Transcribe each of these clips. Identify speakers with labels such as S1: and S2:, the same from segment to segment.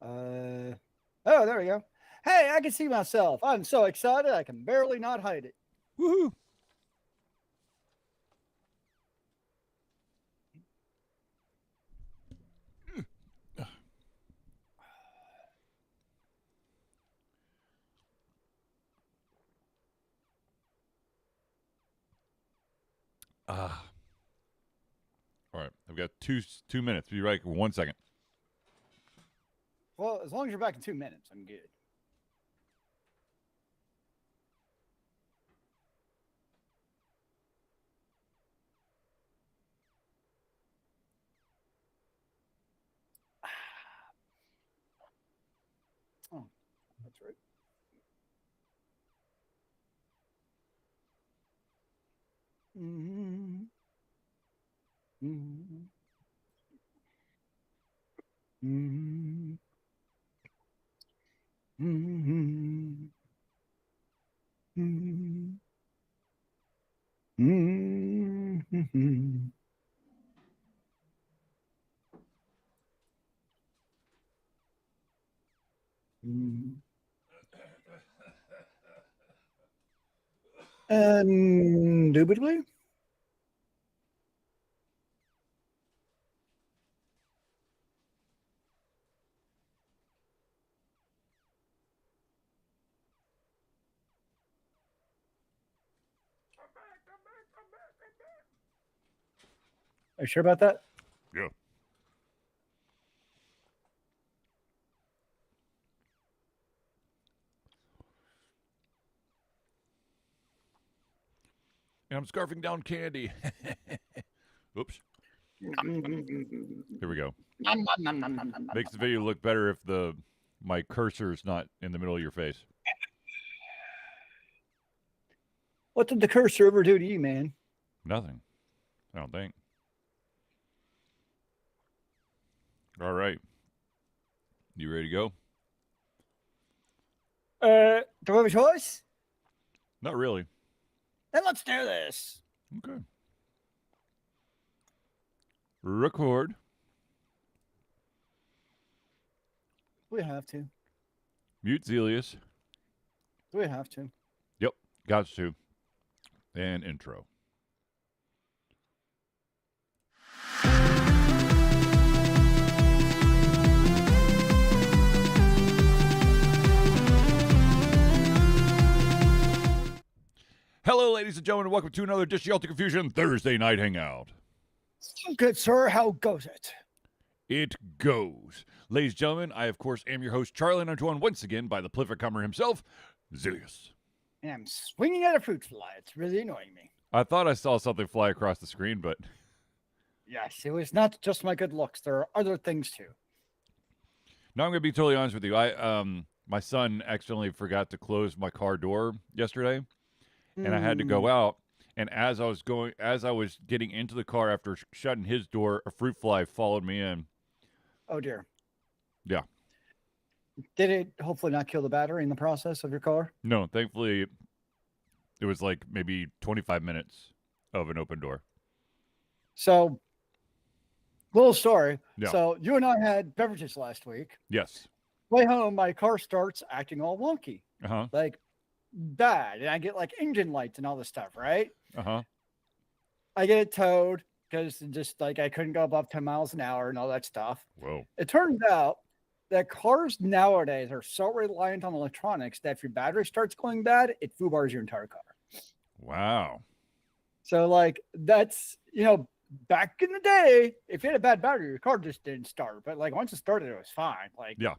S1: Oh, there we go. Hey, I can see myself. I'm so excited I can barely not hide it.
S2: Woohoo! Ah. All right, I've got 2 minutes. Be right. 1 second.
S1: Well, as long as you're back in 2 minutes, I'm good. Oh, that's right. Mm-hmm. Mm-hmm. Mm-hmm. Mm-hmm. Mm-hmm. Mm-hmm. Indubitably. Are you sure about that?
S2: Yeah. And I'm scarfing down candy. Oops. Here we go. Makes the video look better if my cursor's not in the middle of your face.
S1: What did the cursor ever do to you, man?
S2: Nothing. I don't think. All right. You ready to go?
S1: Do we have a choice?
S2: Not really.
S1: Then let's do this.
S2: Okay. Record.
S1: We have to.
S2: Mute Zealeus.
S1: We have to.
S2: Yep. Got to. And intro. Hello, ladies and gentlemen, and welcome to another Dish Yelta Confusion Thursday Night Hangout.
S1: Good sir, how goes it?
S2: It goes. Ladies and gentlemen, I, of course, am your host, Charlie, and I'm joined once again by the prolific comer himself, Zealeus.
S1: And I'm swinging at a fruit fly. It's really annoying me.
S2: I thought I saw something fly across the screen, but...
S1: Yes, it was not just my good looks. There are other things too.
S2: No, I'm going to be totally honest with you. My son accidentally forgot to close my car door yesterday, and I had to go out. And as I was getting into the car after shutting his door, a fruit fly followed me in.
S1: Oh dear.
S2: Yeah.
S1: Did it hopefully not kill the battery in the process of your car?
S2: No, thankfully, it was like maybe 25 minutes of an open door.
S1: So, little story.
S2: Yeah.
S1: So you and I had beverages last week.
S2: Yes.
S1: Way home, my car starts acting all wonky,
S2: Uh-huh.
S1: like bad, and I get like engine lights and all this stuff, right?
S2: Uh-huh.
S1: I get it towed because just like I couldn't go above 10 miles an hour and all that stuff.
S2: Whoa.
S1: It turns out that cars nowadays are so reliant on electronics that if your battery starts going bad, it foobars your entire car.
S2: Wow.
S1: So like that's, back in the day, if you had a bad battery, your car just didn't start. But like once it started, it was fine. Like
S2: Yeah.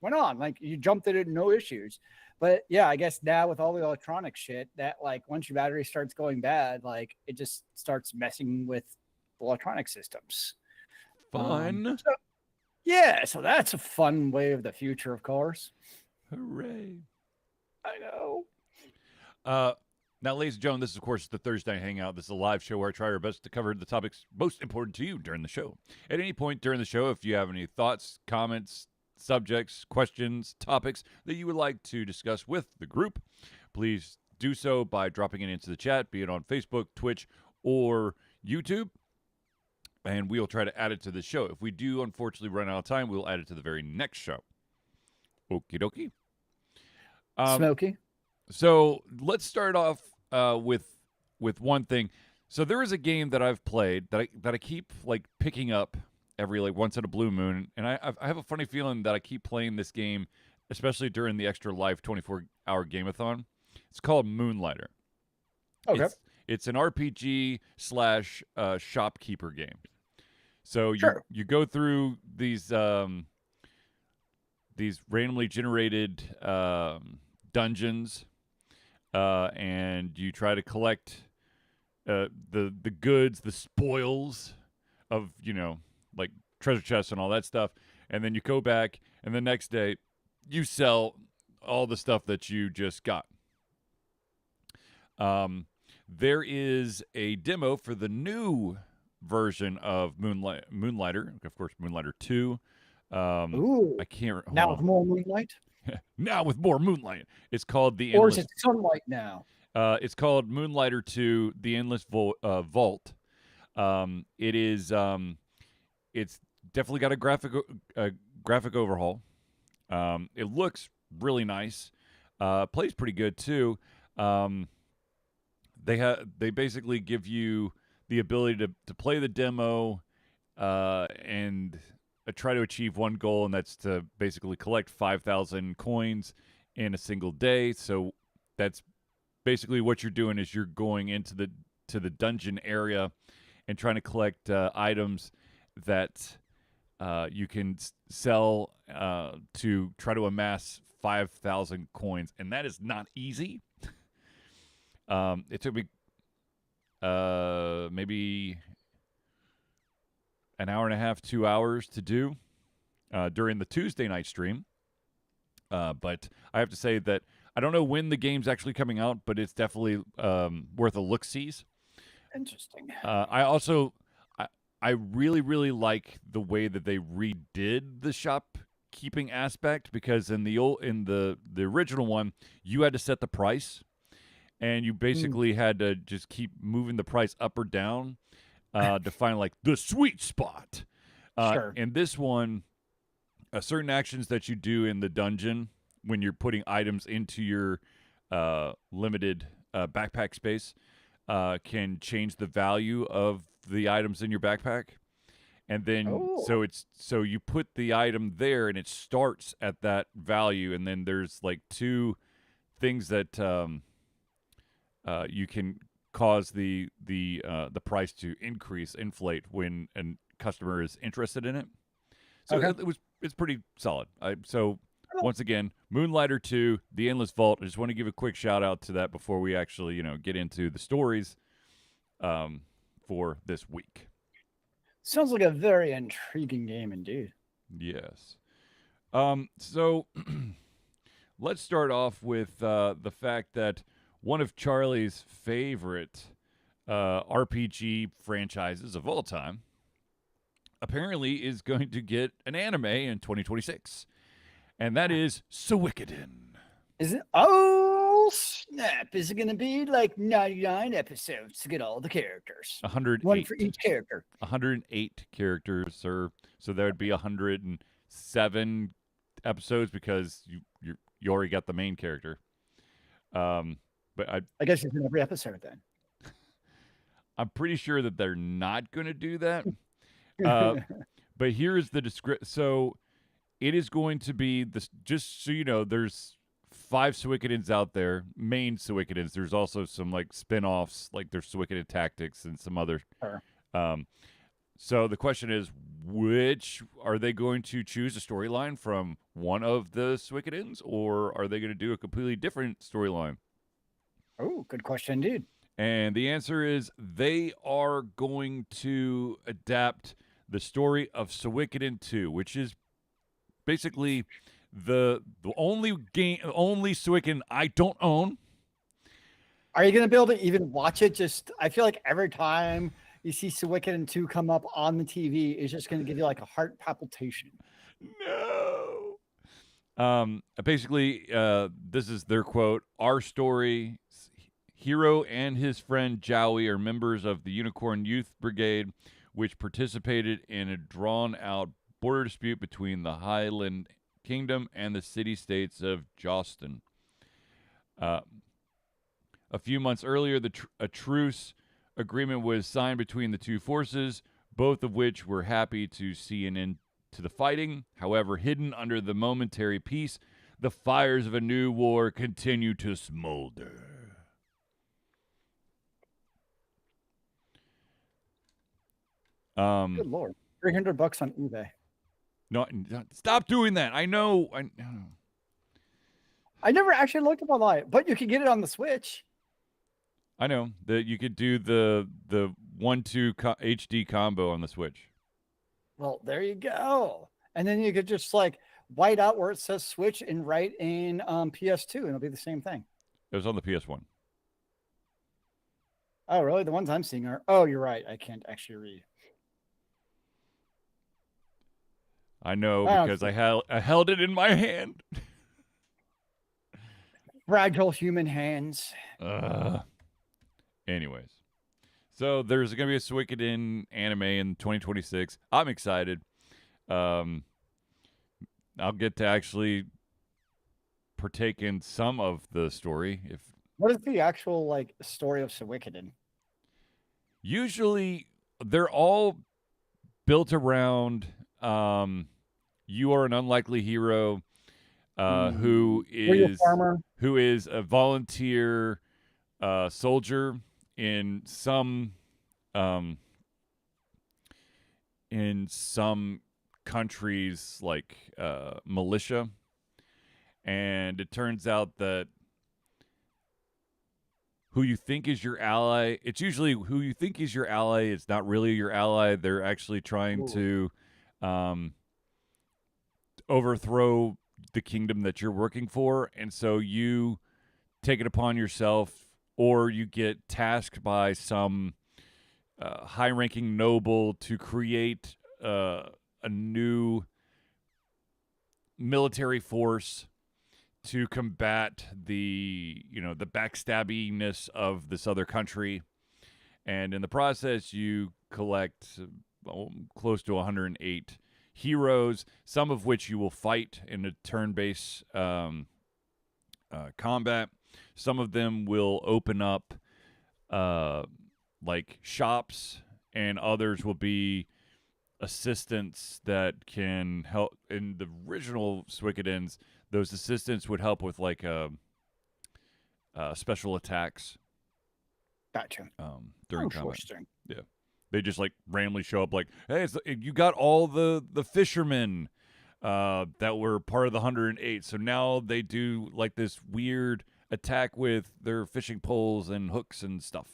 S1: went on, like you jumped at it, no issues. But yeah, I guess now with all the electronic shit, that like once your battery starts going bad, like it just starts messing with the electronic systems.
S2: Fun.
S1: So that's a fun way of the future of cars.
S2: Hooray.
S1: I know.
S2: Now, ladies and gentlemen, this is, of course, the Thursday Hangout. This is a live show where I try our best to cover the topics most important to you during the show. At any point during the show, if you have any thoughts, comments, subjects, questions, topics that you would like to discuss with the group, please do so by dropping it into the chat, be it on Facebook, Twitch, or YouTube. and we'll try to add it to the show. If we do, unfortunately, run out of time, we'll add it to the very next show. Okie dokie.
S1: Smoky.
S2: So let's start off with one thing. So there is a game that I've played that I keep like picking up every like once in a blue moon, and I have a funny feeling that I keep playing this game, especially during the Extra Life 24-hour Gameathon. It's called Moonlighter.
S1: Okay.
S2: It's an RPG slash shopkeeper game. So you go through these randomly generated dungeons, and you try to collect the goods, the spoils of, like treasure chests and all that stuff. And then you go back, and the next day you sell all the stuff that you just got. There is a demo for the new version of Moonlighter, of course, Moonlighter 2.
S1: Ooh.
S2: I can't.
S1: Now with more moonlight?
S2: Now with more moonlight. It's called the
S1: Or
S2: Endless.
S1: is it sunlight now?
S2: It's called Moonlighter 2: The Endless Vault. It is. It's definitely got a graphic overhaul. It looks really nice. Plays pretty good too. They basically give you the ability to play the demo and try to achieve one goal, and that's to basically collect 5,000 coins in a single day. So that's basically what you're doing is you're going into the dungeon area and trying to collect items that you can sell to try to amass 5,000 coins, and that is not easy. It took me maybe an hour and a half, 2 hours to do during the Tuesday night stream. But I have to say that I don't know when the game's actually coming out, but it's definitely worth a look-sees.
S1: Interesting.
S2: I really, really like the way that they redid the shopkeeping aspect, because in the original one, you had to set the price, and you basically had to just keep moving the price up or down to find like the sweet spot.
S1: Sure.
S2: In this one, certain actions that you do in the dungeon when you're putting items into your limited backpack space can change the value of the items in your backpack. And then so you put the item there and it starts at that value, and then there's like two things that you can cause the price to inflate when a customer is interested in it. So it's pretty solid. Once again, Moonlighter 2, The Endless Vault. I just want to give a quick shout out to that before we actually, get into the stories for this week.
S1: Sounds like a very intriguing game indeed.
S2: Yes. So let's start off with the fact that one of Charlie's favorite RPG franchises of all time apparently is going to get an anime in 2026. And that is Suikoden.
S1: Is it? Oh, snap. Is it going to be like 99 episodes to get all the characters?
S2: 108.
S1: One for each character.
S2: 108 characters, so there would be 107 episodes because you already got the main character. But
S1: I guess it's in every episode then.
S2: I'm pretty sure that they're not going to do that. But here's the description. So it is going to be this. Just so you know, there's 5 Suikodens out there, main Suikodens. There's also some like spin-offs, like there's Suikoden Tactics and some other.
S1: Sure.
S2: So the question is, which are they going to choose a storyline from one of the Suikodens, or are they going to do a completely different storyline?
S1: Oh, good question indeed.
S2: And the answer is they are going to adapt the story of Suikoden 2, which is basically the only Suikoden I don't own.
S1: Are you going to be able to even watch it? I feel like every time you see Suikoden 2 come up on the TV, it's just going to give you like a heart palpitation.
S2: No. Basically, this is their quote. Our story, Hiro and his friend Jowie are members of the Unicorn Youth Brigade. which participated in a drawn-out border dispute between the Highland Kingdom and the city-states of Jostin. A few months earlier, a truce agreement was signed between the two forces, both of which were happy to see an end to the fighting. However, hidden under the momentary peace, the fires of a new war continue to smolder.
S1: Good lord, $300 on eBay.
S2: No, stop doing that. I know.
S1: I never actually looked up online, but you can get it on the Switch.
S2: I know that you could do the 1-2 HD combo on the Switch.
S1: Well, there you go. And then you could just like white out where it says Switch and write in PS2, and it'll be the same thing.
S2: It was on the PS1.
S1: Oh, really? The ones I'm seeing are. Oh, you're right. I can't actually read.
S2: I know because I held it in my hand.
S1: Fragile human hands.
S2: Anyways, so there's going to be a Suikoden anime in 2026. I'm excited. I'll get to actually partake in some of the story.
S1: What is the actual like story of Suikoden?
S2: Usually, they're all built around you are an unlikely hero who is a volunteer soldier in some countries like militia, and it turns out that who you think is your ally, it's usually who you think is your ally, it's not really your ally. They're actually trying to overthrow the kingdom that you're working for, and so you take it upon yourself, or you get tasked by some high-ranking noble to create a new military force to combat the backstabbiness of this other country. And in the process, you collect close to 108 heroes, some of which you will fight in a turn-based combat. Some of them will open up like shops, and others will be assistants that can help. In the original Suikodens, those assistants would help with like special attacks.
S1: Gotcha.
S2: During combat.
S1: Yeah.
S2: They just like randomly show up like, hey, you got all the fishermen that were part of the 108. So now they do like this weird attack with their fishing poles and hooks and stuff.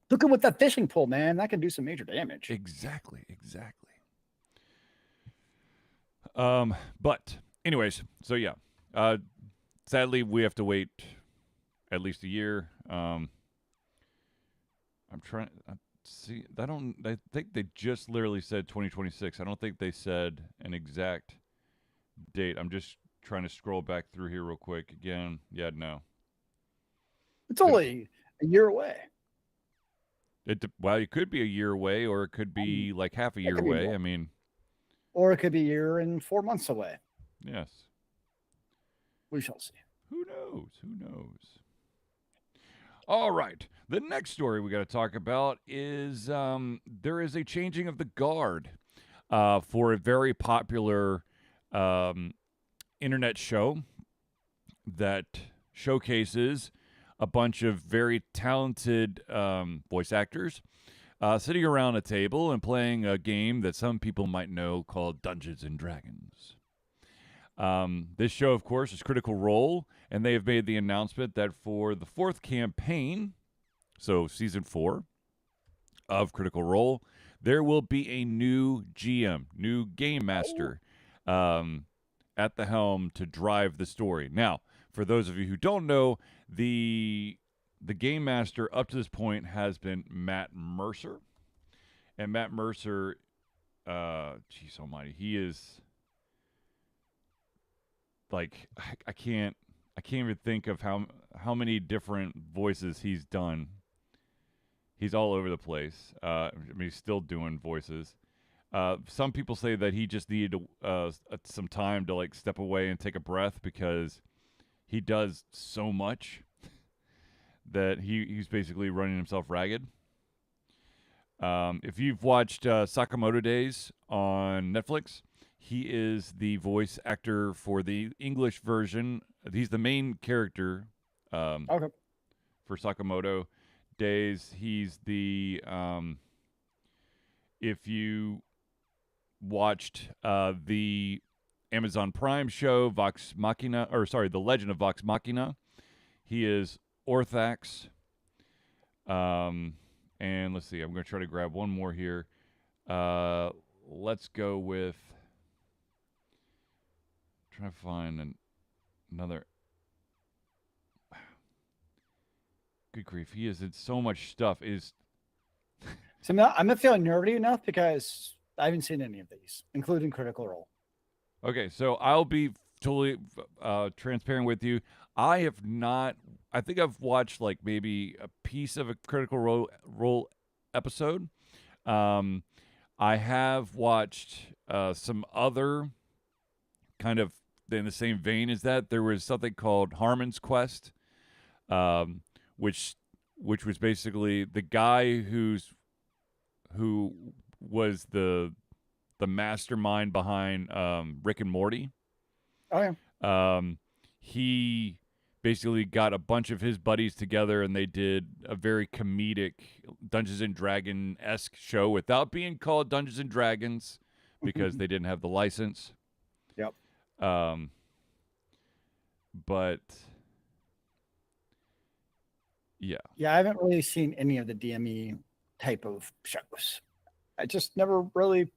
S1: Look at with that fishing pole, man. That can do some major damage.
S2: Exactly. But anyways, so yeah. Sadly, we have to wait at least a year. I'm trying to see. I think they just literally said 2026. I don't think they said an exact date. I'm just trying to scroll back through here real quick. Again, yeah, no.
S1: It's only a year away.
S2: Well, it could be a year away, or it could be like half a year away. I mean,
S1: or it could be a year and 4 months away.
S2: Yes.
S1: We shall see.
S2: Who knows? All right. The next story we got to talk about is there is a changing of the guard for a very popular internet show that showcases a bunch of very talented voice actors sitting around a table and playing a game that some people might know called Dungeons and Dragons. This show, of course, is Critical Role, and they have made the announcement that for the 4th campaign, so Season 4 of Critical Role, there will be a new GM, new Game Master, at the helm to drive the story. Now, for those of you who don't know, the Game Master up to this point has been Matt Mercer. And Matt Mercer, jeez almighty, he is... like I can't even think of how many different voices he's done. He's all over the place. I mean, he's still doing voices. Some people say that he just needed some time to like step away and take a breath because he does so much that he's basically running himself ragged. If you've watched Sakamoto Days on Netflix, he is the voice actor for the English version. He's the main character
S1: Okay.
S2: for Sakamoto Days. He's the if you watched the Amazon Prime show Vox Machina, or sorry, The Legend of Vox Machina, he is Orthax. And let's see, I'm going to try to grab one more here. Let's go with. Trying to find another. Good grief, he is in so much stuff.
S1: So I'm not feeling nerdy enough because I haven't seen any of these, including Critical Role.
S2: Okay, so I'll be totally transparent with you. I have not. I think I've watched like maybe a piece of a Critical Role episode. I have watched some other kind of in the same vein as that. There was something called Harmon's Quest, which was basically the guy who was the mastermind behind Rick and Morty.
S1: Oh yeah.
S2: He basically got a bunch of his buddies together and they did a very comedic Dungeons and Dragon-esque show without being called Dungeons and Dragons because they didn't have the license.
S1: Yep.
S2: But yeah.
S1: Yeah, I haven't really seen any of the DME type of shows. I just never really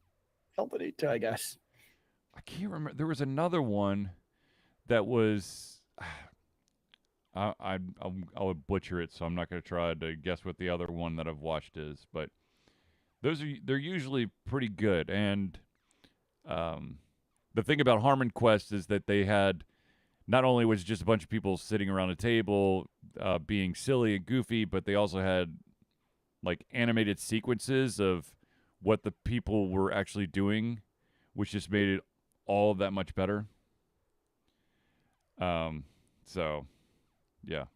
S1: felt the need to, I guess.
S2: I can't remember. There was another one that was. I would butcher it, so I'm not going to try to guess what the other one that I've watched is. But they're usually pretty good. And the thing about Harmon Quest is that they had not only was it just a bunch of people sitting around a table being silly and goofy, but they also had like animated sequences of what the people were actually doing, which just made it all that much better. So yeah.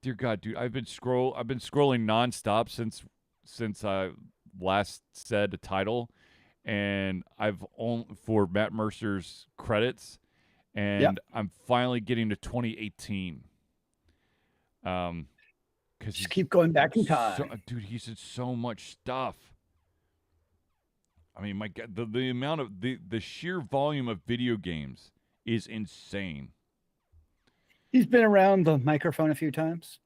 S2: Dear God, dude, I've been scrolling nonstop since I last said a title, and I've only for Matt Mercer's credits, and I'm finally getting to 2018. Because
S1: just keep going back in time.
S2: dude, he said so much stuff. I mean, my God, the amount of the sheer volume of video games is insane.
S1: He's been around the microphone a few times.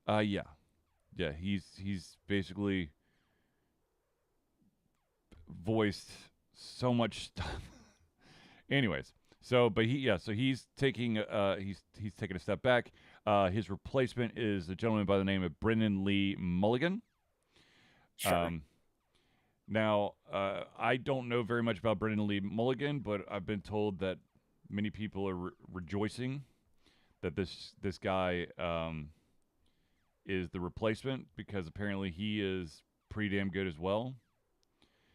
S2: Yeah. He's basically voiced so much stuff. Anyways, so he's taking he's taking a step back. His replacement is a gentleman by the name of Brendan Lee Mulligan.
S1: Sure.
S2: Now, I don't know very much about Brendan Lee Mulligan, but I've been told that many people are rejoicing that this guy is the replacement because apparently he is pretty damn good as well.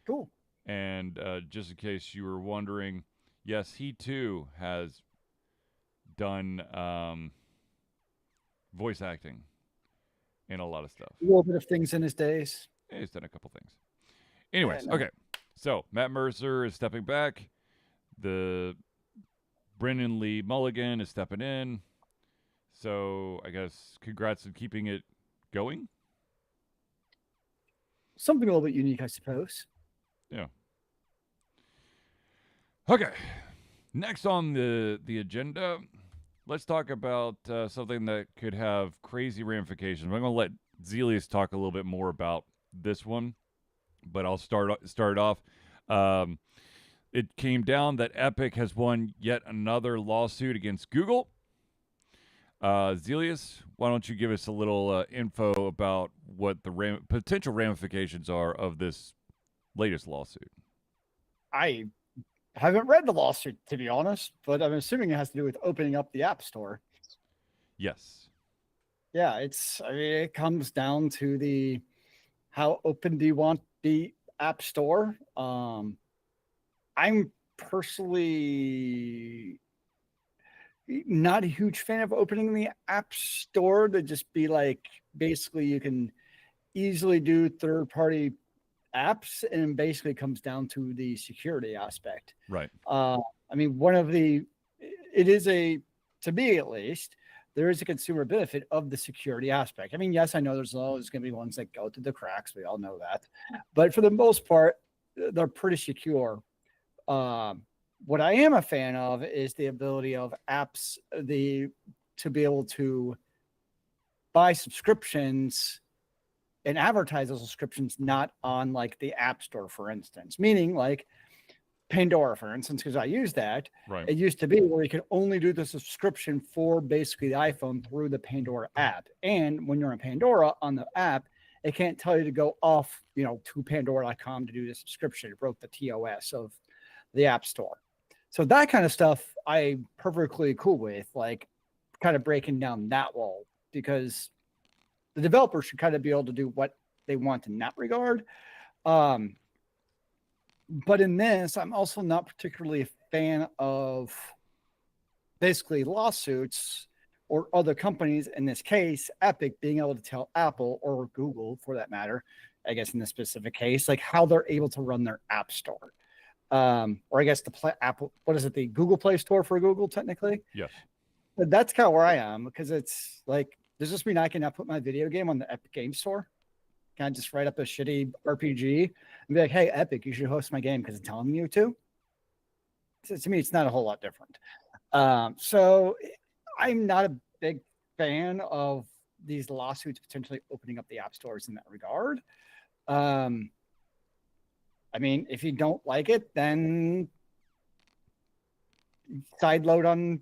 S1: Cool.
S2: And just in case you were wondering, yes, he too has done voice acting in a lot of stuff.
S1: A little bit of things in his days.
S2: Yeah, he's done a couple things. Anyways,
S1: Yeah, no.
S2: okay. So Matt Mercer is stepping back. The Brendan Lee Mulligan is stepping in. So I guess congrats on keeping it going.
S1: Something a little bit unique, I suppose.
S2: Yeah. Okay. Next on the agenda, let's talk about something that could have crazy ramifications. I'm going to let Zealeus talk a little bit more about this one, but I'll start off. It came down that Epic has won yet another lawsuit against Google. Zealeus, why don't you give us a little info about what the potential ramifications are of this latest lawsuit?
S1: I haven't read the lawsuit, to be honest, but I'm assuming it has to do with opening up the App Store.
S2: Yes.
S1: yeah, I mean, it comes down to how open do you want the app store? I'm personally not a huge fan of opening the app store to just be like, basically you can easily do third party apps, and basically comes down to the security aspect.
S2: Right.
S1: I mean, to me at least, there is a consumer benefit of the security aspect. I mean, yes, I know there's always going to be ones that go through the cracks. We all know that. But for the most part, they're pretty secure. What I am a fan of is the ability of apps, to be able to buy subscriptions and advertise those subscriptions not on like the App Store, for instance, meaning like Pandora, for instance, because I use that.
S2: Right.
S1: It used to be where you could only do the subscription for basically the iPhone through the Pandora app. And when you're in Pandora on the app, it can't tell you to go off, to Pandora.com to do the subscription. It broke the TOS of the App Store. So that kind of stuff I'm perfectly cool with, like kind of breaking down that wall, because the developer should kind of be able to do what they want in that regard. But in this, I'm also not particularly a fan of basically lawsuits or other companies, in this case, Epic, being able to tell Apple or Google, for that matter, I guess in this specific case, like how they're able to run their app store. Or I guess Apple, what is it? The Google Play Store for Google, technically.
S2: Yes.
S1: But that's kind of where I am, because it's like, does this mean I cannot put my video game on the Epic Game Store? Can I just write up a shitty RPG and be like, hey, Epic, you should host my game because I'm telling you to? So to me, it's not a whole lot different. So I'm not a big fan of these lawsuits potentially opening up the app stores in that regard. I mean, if you don't like it, then sideload on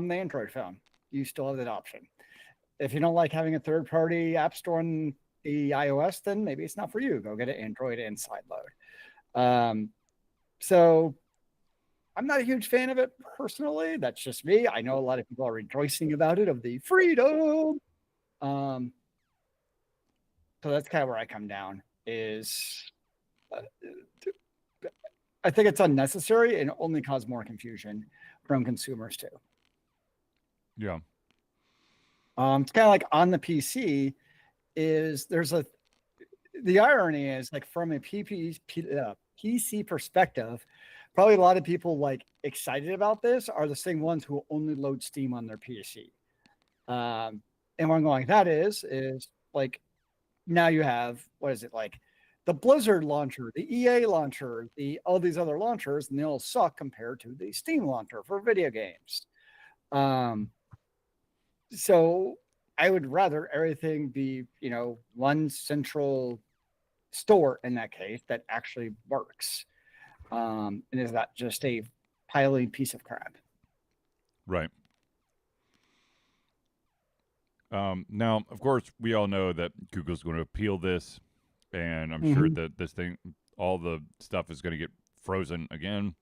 S1: the Android phone. You still have that option. If you don't like having a third-party app store on the iOS, then maybe it's not for you. Go get an Android and sideload. So I'm not a huge fan of it personally. That's just me. I know a lot of people are rejoicing about it, of the freedom. So that's kind of where I come down, is I think it's unnecessary and only cause more confusion from consumers too.
S2: Yeah.
S1: It's kind of like on the PC the irony is, like, from a PC perspective, probably a lot of people like excited about this are the same ones who only load Steam on their PC. And what I'm going like that is like, now you have, what is it, like the Blizzard launcher, the EA launcher, all these other launchers, and they all suck compared to the Steam launcher for video games. So I would rather everything be, one central store in that case that actually works, and is not just a piling piece of crap.
S2: Right. Now, of course, we all know that Google's going to appeal this, and I'm sure that all the stuff is going to get frozen again.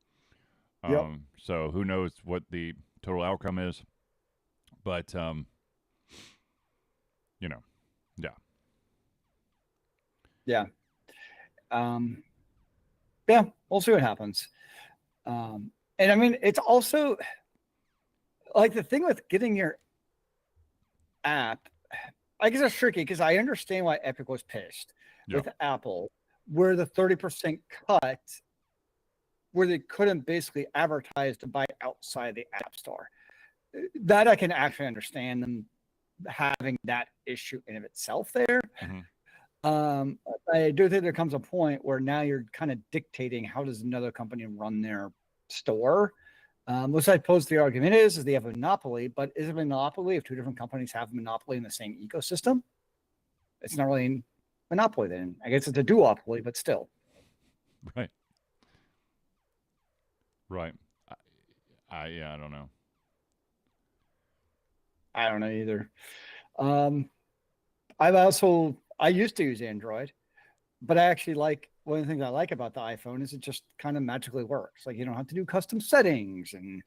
S1: Yep.
S2: So who knows what the total outcome is, but yeah.
S1: Yeah. Yeah, we'll see what happens. And I mean, it's also like the thing with getting your app, I guess it's tricky, because I understand why Epic was pissed with Apple, where the 30% cut, where they couldn't basically advertise to buy outside the App Store. That I can actually understand them having that issue in of itself there. I do think there comes a point where now you're kind of dictating how does another company run their store. Which I suppose the argument is they have a monopoly, but is it a monopoly if two different companies have a monopoly in the same ecosystem? It's not really a monopoly then. I guess it's a duopoly, but still.
S2: Right. Right. I don't know.
S1: I don't know either. I used to use Android, but I actually like, one of the things I like about the iPhone is it just kind of magically works. Like, you don't have to do custom settings and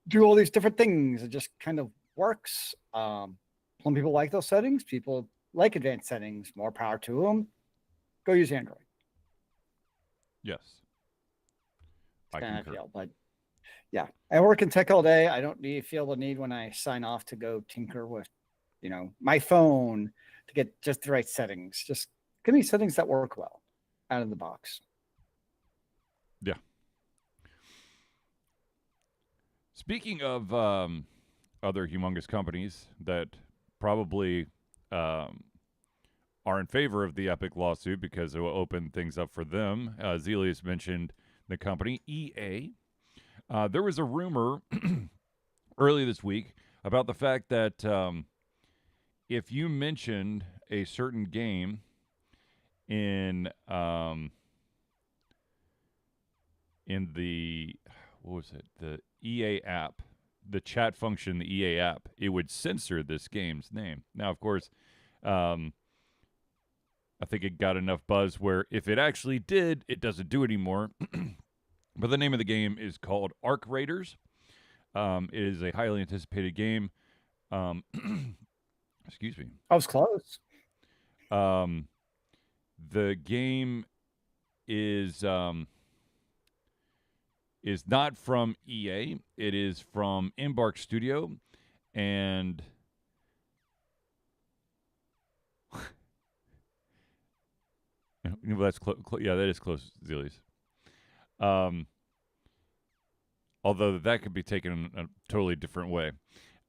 S1: do all these different things. It just kind of works. Some people like those settings. People like advanced settings. More power to them. Go use Android.
S2: Yes.
S1: It's
S2: I
S1: kind of
S2: concur.
S1: feel, but yeah, I work in tech all day. I don't feel the need when I sign off to go tinker with, my phone to get just the right settings. Just give me settings that work well out of the box.
S2: Yeah. Speaking of other humongous companies that probably are in favor of the Epic lawsuit because it will open things up for them, Zealeus mentioned the company EA. There was a rumor early this week about the fact that if you mentioned a certain game in the what was it, the EA app, the chat function, the EA app, it would censor this game's name. Now, of course, I think it got enough buzz where if it actually did, it doesn't do it anymore. But the name of the game is called Arc Raiders. It is a highly anticipated game. Excuse me.
S1: I was close.
S2: The game is not from EA. It is from Embark Studio, and that's yeah, that is close, Zealeus. Although that could be taken in a totally different way.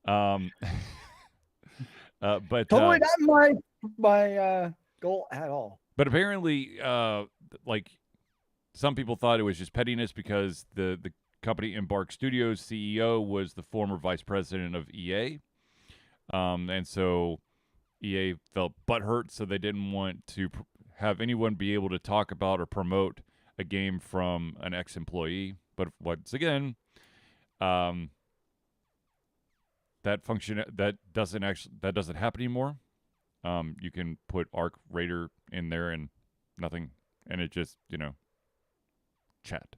S2: But
S1: Totally not my goal at all.
S2: But apparently, like some people thought it was just pettiness because the company Embark Studios CEO was the former vice president of EA, and so EA felt butthurt, so they didn't want to have anyone be able to talk about or promote a game from an ex-employee. But once again, that function that doesn't happen anymore. You can put Arc Raider in there and nothing, and it just chat.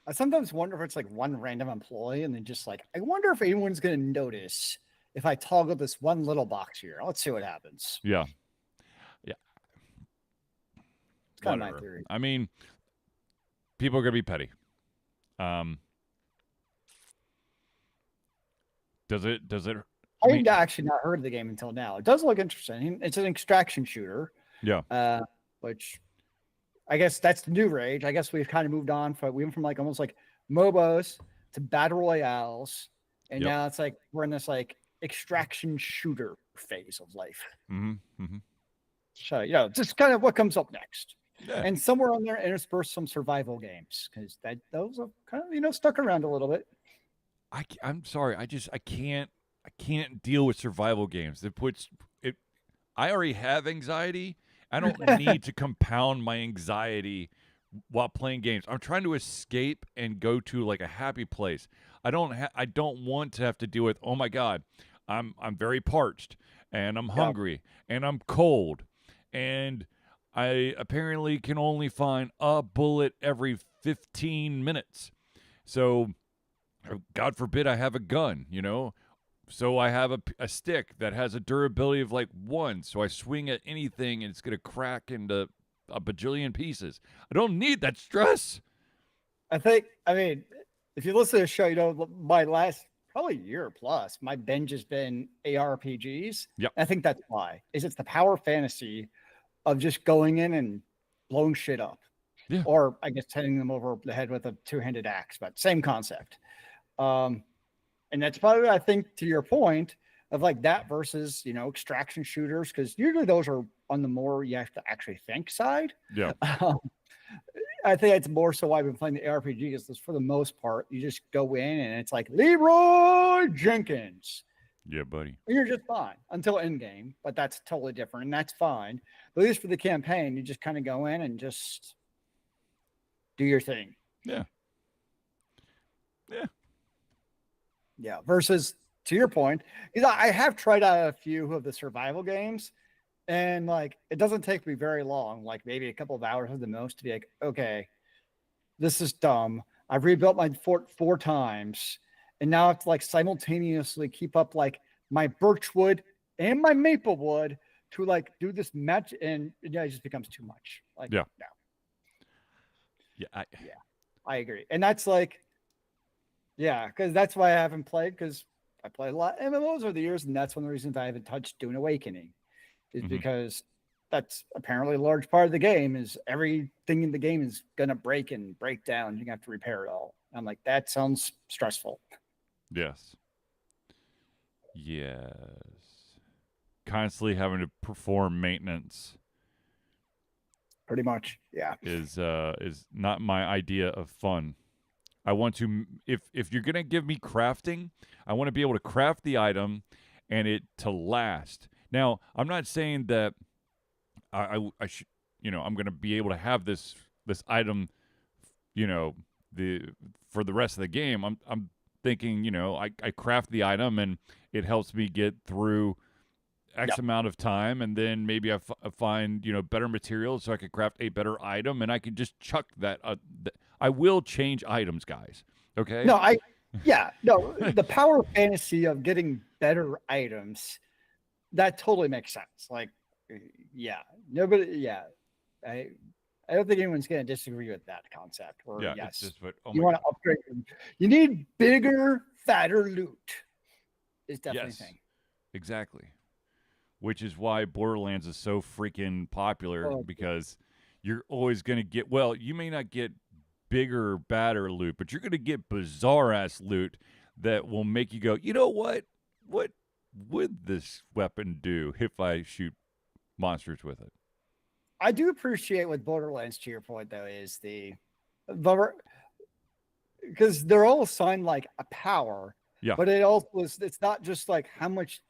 S1: I sometimes wonder if it's like one random employee and then just like, I wonder if anyone's going to notice if I toggle this one little box here. Let's see what happens.
S2: Yeah.
S1: It's kind of my theory.
S2: I mean, people are going to be petty. Does it?
S1: I had actually not heard of the game until now. It does look interesting. It's an extraction shooter.
S2: Yeah.
S1: Which I guess that's the new rage. I guess we've kind of moved on we went from like almost like MOBAs to battle royales, and now it's like we're in this like extraction shooter phase of life. So just kind of what comes up next. Yeah. And somewhere on there intersperse some survival games because those are kind of stuck around a little bit.
S2: I'm sorry, I can't deal with survival games. I already have anxiety. I don't need to compound my anxiety while playing games. I'm trying to escape and go to like a happy place. I don't want to have to deal with, oh my God, I'm very parched and I'm hungry and I'm cold and I apparently can only find a bullet every 15 minutes. So God forbid I have a gun, So I have a stick that has a durability of like 1. So I swing at anything and it's going to crack into a bajillion pieces. I don't need that stress.
S1: I mean, if you listen to the show, my last probably year plus, my binge has been ARPGs.
S2: Yep.
S1: I think that's why. It's the power fantasy of just going in and blowing shit up.
S2: Yeah.
S1: Or I guess hitting them over the head with a two-handed axe, but same concept. And that's probably, I think, to your point of like that versus, extraction shooters, because usually those are on the more you have to actually think side.
S2: Yeah.
S1: I think it's more so why I've been playing the ARPG is for the most part, you just go in and it's like Leroy Jenkins.
S2: Yeah, buddy.
S1: And you're just fine until end game, but that's totally different and that's fine. But at least for the campaign, you just kind of go in and just do your thing.
S2: Yeah. Yeah.
S1: Yeah. Versus to your point, because I have tried out a few of the survival games and like, it doesn't take me very long, like maybe a couple of hours at the most to be like, okay, this is dumb. I've rebuilt my fort 4 times and now I have to like simultaneously keep up like my birchwood and my maple wood to like do this match, and it just becomes too much. Like,
S2: Yeah.
S1: no,
S2: Yeah.
S1: yeah, I agree, and that's like, yeah, because that's why I haven't played because I played a lot of MMOs over the years, and that's one of the reasons I haven't touched Dune Awakening, is
S2: Mhm.
S1: because that's apparently a large part of the game. Is everything in the game is gonna break and break down. You have to repair it all. I'm like, that sounds stressful.
S2: Yes. Yes. Constantly having to perform maintenance
S1: Pretty much, yeah.
S2: is not my idea of fun. I want to if you're gonna give me crafting, I want to be able to craft the item and it to last. Now, I'm not saying that I should I'm gonna be able to have this item the for the rest of the game. I'm thinking I craft the item and it helps me get through X
S1: Yep.
S2: amount of time, and then maybe I find better materials so I could craft a better item, and I can just chuck that. I will change items, guys. Okay.
S1: No, yeah, no, the power fantasy of getting better items, that totally makes sense. Like, yeah, nobody, yeah, I, I don't think anyone's going to disagree with that concept. Or
S2: Yeah, it's
S1: yes,
S2: just but oh
S1: you
S2: my
S1: want
S2: god.
S1: to upgrade them. You need bigger, fatter loot. Is definitely a
S2: Yes,
S1: thing.
S2: exactly. Which is why Borderlands is so freaking popular
S1: Oh,
S2: because you're always going to get you may not get bigger, badder loot, but you're going to get bizarre ass loot that will make you go, "You know what? What would this weapon do if I shoot monsters with it?"
S1: I do appreciate with Borderlands. To your point, though, is the because they're all assigned like a power,
S2: Yeah.
S1: but it also is. It's not just like how much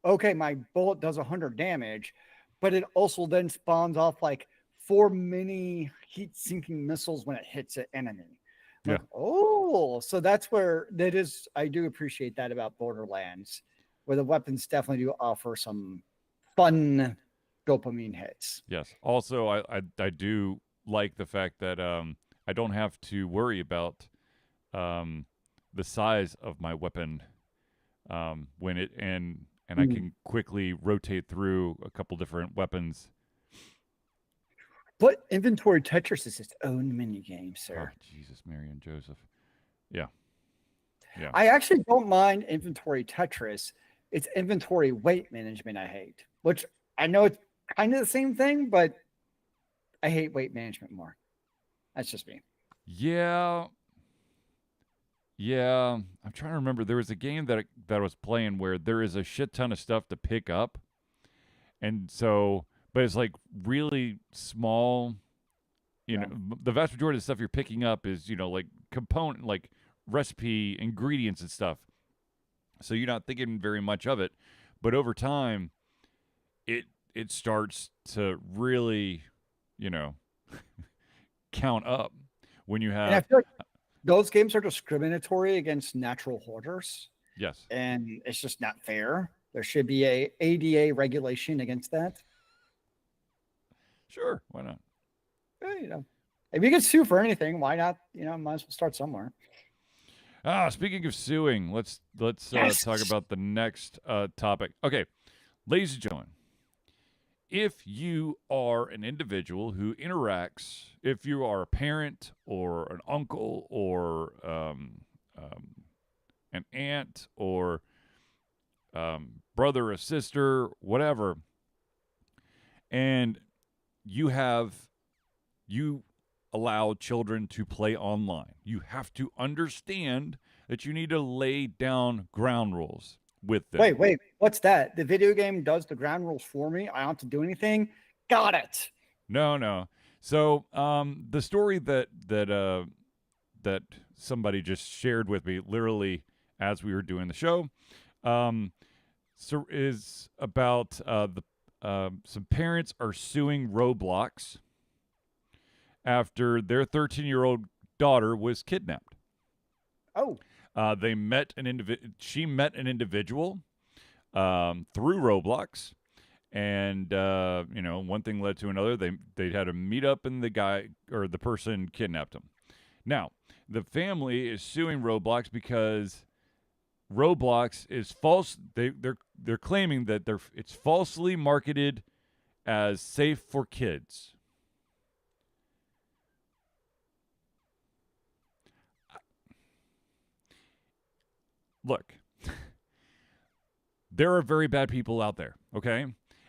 S1: okay, my bullet does 100 damage, but it also then spawns off like 4 mini heat sinking missiles when it hits an enemy. I'm
S2: Yeah.
S1: like, oh, so that's where that is. I do appreciate that about Borderlands, where the weapons definitely do offer some fun dopamine hits.
S2: Yes. Also, I do like the fact that I don't have to worry about um the size of my weapon when it and I
S1: Mm.
S2: can quickly rotate through a couple different weapons.
S1: But inventory Tetris is its own mini game,
S2: Oh,
S1: sir.
S2: Jesus, Mary and Joseph. Yeah. Yeah.
S1: I actually don't mind inventory Tetris. It's inventory weight management I hate, which I know it's kind of the same thing, but I hate weight management more. That's just me.
S2: Yeah. Yeah. I'm trying to remember. There was a game that I was playing where there is a shit ton of stuff to pick up. And so, but it's like really small.
S1: Yeah.
S2: The vast majority of the stuff you're picking up is, like component, like recipe, ingredients and stuff. So you're not thinking very much of it. But over time, it starts to really, you know, count up when you
S1: And I
S2: have
S1: feel like those games are discriminatory against natural hoarders,
S2: yes,
S1: and it's just not fair. There should be a ADA regulation against that.
S2: sure, why not?
S1: If you get sued for anything, why not? Might as well start somewhere.
S2: Speaking of suing, let's talk
S1: Yes.
S2: about the next topic. Okay, ladies and gentlemen, if you are an individual who interacts, if you are a parent or an uncle or an aunt or brother or sister, whatever, and you allow children to play online, you have to understand that you need to lay down ground rules with them.
S1: Wait. What's that? The video game does the ground rules for me. I don't have to do anything. Got it.
S2: No. So the story that somebody just shared with me, literally as we were doing the show, so is about the some parents are suing Roblox after their 13-year-old daughter was kidnapped.
S1: Oh,
S2: They met She met an individual through Roblox, and one thing led to another. They had a meet up, and the person kidnapped him. Now, the family is suing Roblox because Roblox is false. They're claiming that it's falsely marketed as safe for kids. Look, there are very bad people out there, okay?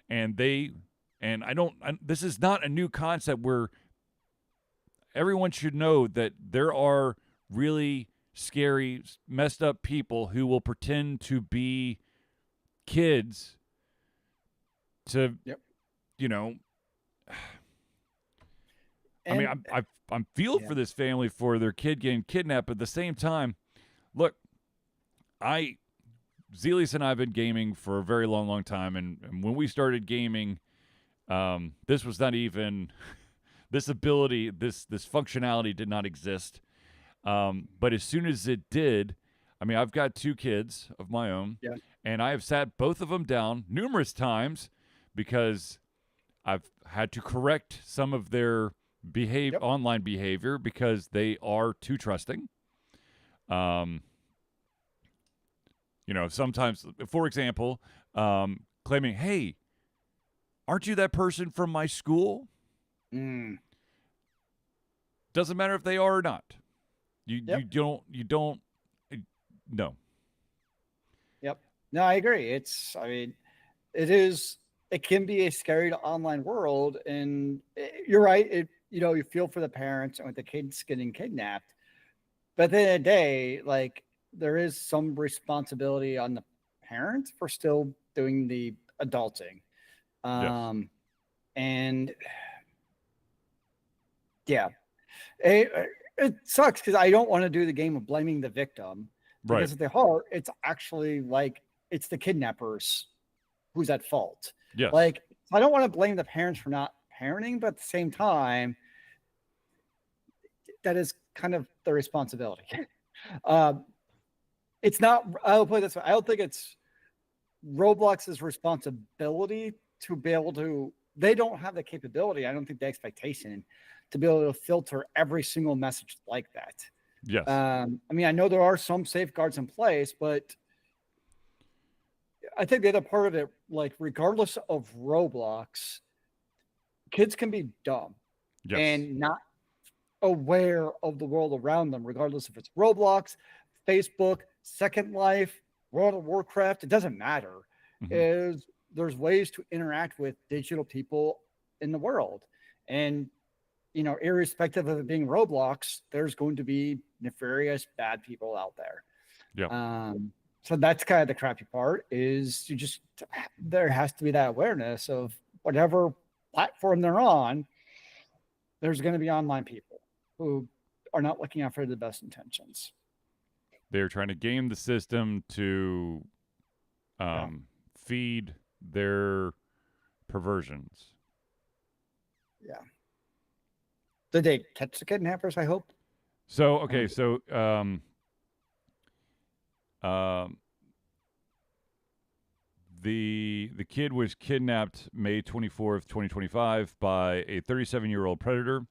S2: And this is not a new concept where everyone should know that there are really scary, messed up people who will pretend to be kids to, you know, I mean, I'm feel for this family for their kid getting kidnapped, but at the same time, look, Zealeus and I have been gaming for a very long, long time, and when we started gaming, this was not even this ability, this functionality did not exist. But as soon as it did, I mean, I've got 2 kids of my own, and I have sat both of them down numerous times because I've had to correct some of their online behavior because they are too trusting. Sometimes, for example, claiming, "Hey, aren't you that person from my school?" Doesn't matter if they are or not. You don't. No.
S1: Yep. No, I agree. It can be a scary online world, and you're right. You feel for the parents and with the kids getting kidnapped, but at the end of the day, like, there is some responsibility on the parents for still doing the adulting. And it sucks because I don't want to do the game of blaming the victim, because at the heart, it's actually like it's the kidnappers who's at fault.
S2: Yes.
S1: Like, I don't want to blame the parents for not parenting, but at the same time, that is kind of the responsibility. It's not, I'll put it this way, I don't think it's Roblox's responsibility to be able to, they don't have the capability, I don't think the expectation to be able to filter every single message like that.
S2: Yes.
S1: I mean, I know there are some safeguards in place, but I think the other part of it, like, regardless of Roblox, kids can be dumb and not aware of the world around them, regardless if it's Roblox, Facebook, Second Life, World of Warcraft. It doesn't matter. There's ways to interact with digital people in the world, and irrespective of it being Roblox, there's going to be nefarious bad people out there. So that's kind of the crappy part, is there has to be that awareness of whatever platform they're on. There's going to be online people who are not looking out for the best intentions.
S2: They're trying to game the system to feed their perversions.
S1: Yeah. Did they catch the kidnappers, I hope?
S2: So, okay, the kid was kidnapped May 24th, 2025 by a 37-year-old predator.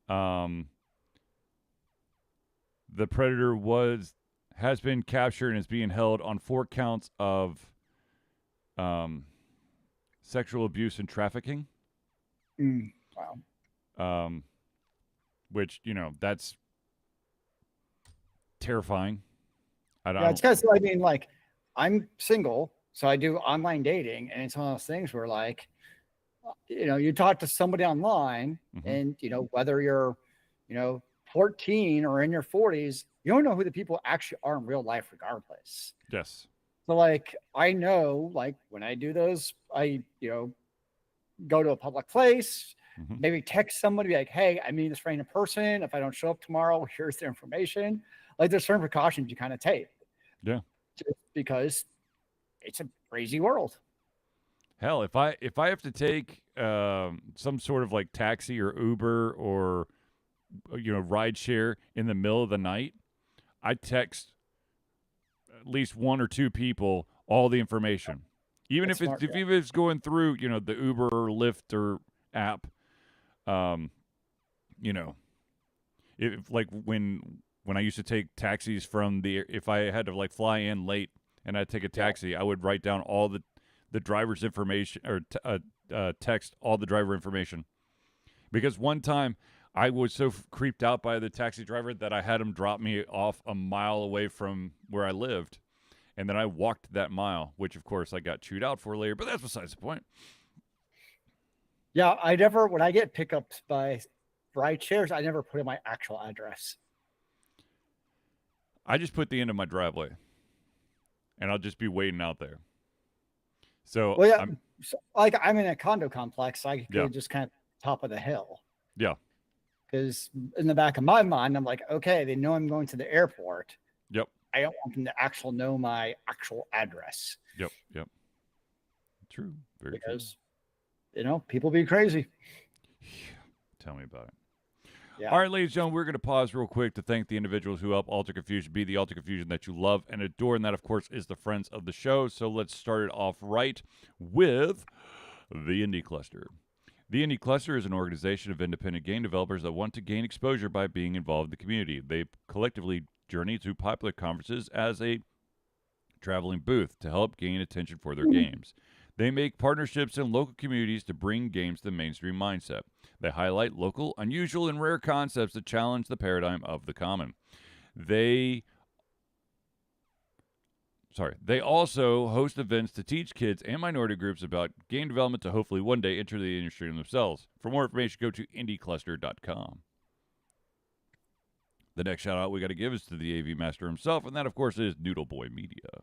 S2: The predator has been captured and is being held on 4 counts of sexual abuse and trafficking.
S1: Wow.
S2: Which, that's terrifying.
S1: It's because, I mean, like, I'm single, so I do online dating, and it's one of those things where, like, you talk to somebody online, and whether you're 14 or in your 40s, you don't know who the people actually are in real life regardless.
S2: Yes.
S1: So, like, I know, like, when I do those, I go to a public place, maybe text somebody, be like, "Hey, I meet this random person. If I don't show up tomorrow, here's their information." Like, there's certain precautions you kind of take.
S2: Yeah.
S1: Just because it's a crazy world.
S2: Hell, if I have to take some sort of like taxi or Uber or ride share in the middle of the night, I text at least 1 or 2 people all the information. Even if it's going through, the Uber or Lyft or app, if like when when I used to take taxis from if I had to like fly in late and I'd take a taxi, I would write down all the driver's information or text all the driver information. Because one time I was so creeped out by the taxi driver that I had him drop me off a mile away from where I lived. And then I walked that mile, which of course I got chewed out for later, but that's besides the point.
S1: Yeah, when I get pickups by ride shares, I never put in my actual address.
S2: I just put the end of my driveway, and I'll just be waiting out there. So,
S1: well, yeah, I'm in a condo complex, so I could just kind of top of the hill.
S2: Yeah.
S1: Because in the back of my mind, I'm like, okay, they know I'm going to the airport.
S2: Yep.
S1: I don't want them to know my actual address.
S2: Yep. True. Very true.
S1: Because, people be crazy.
S2: Tell me about it.
S1: Yeah.
S2: All right, ladies and gentlemen, we're going to pause real quick to thank the individuals who help Alter Confusion be the Alter Confusion that you love and adore, and that, of course, is the friends of the show. So let's start it off right with the Indie Cluster. The Indie Cluster is an organization of independent game developers that want to gain exposure by being involved in the community. They collectively journey to popular conferences as a traveling booth to help gain attention for their games. They make partnerships in local communities to bring games to the mainstream mindset. They highlight local, unusual, and rare concepts that challenge the paradigm of the common. They also host events to teach kids and minority groups about game development to hopefully one day enter the industry themselves. For more information, go to indiecluster.com. The next shout out we got to give is to the AV master himself, and that, of course, is Noodle Boy Media.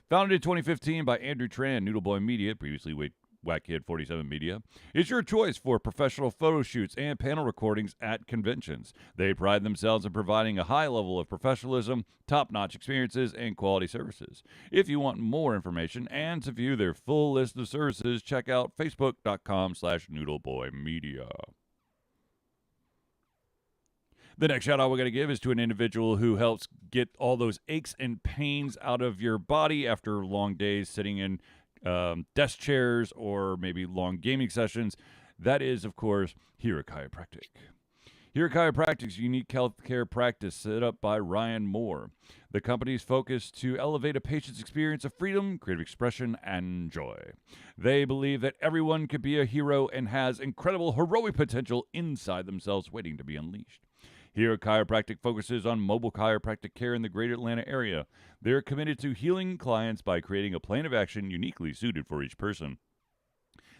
S2: Founded in 2015 by Andrew Tran, Noodle Boy Media, previously Whack Kid 47 Media, is your choice for professional photo shoots and panel recordings at conventions. They pride themselves in providing a high level of professionalism, top-notch experiences, and quality services. If you want more information and to view their full list of services, check out facebook.com/noodleboymedia. The next shout out we're going to give is to an individual who helps get all those aches and pains out of your body after long days sitting in desk chairs or maybe long gaming sessions. That is, of course, Hero Chiropractic. Hero Chiropractic's unique healthcare practice set up by Ryan Moore. The company's focus to elevate a patient's experience of freedom, creative expression, and joy. They believe that everyone could be a hero and has incredible heroic potential inside themselves waiting to be unleashed. Hero Chiropractic focuses on mobile chiropractic care in the greater Atlanta area. They're committed to healing clients by creating a plan of action uniquely suited for each person.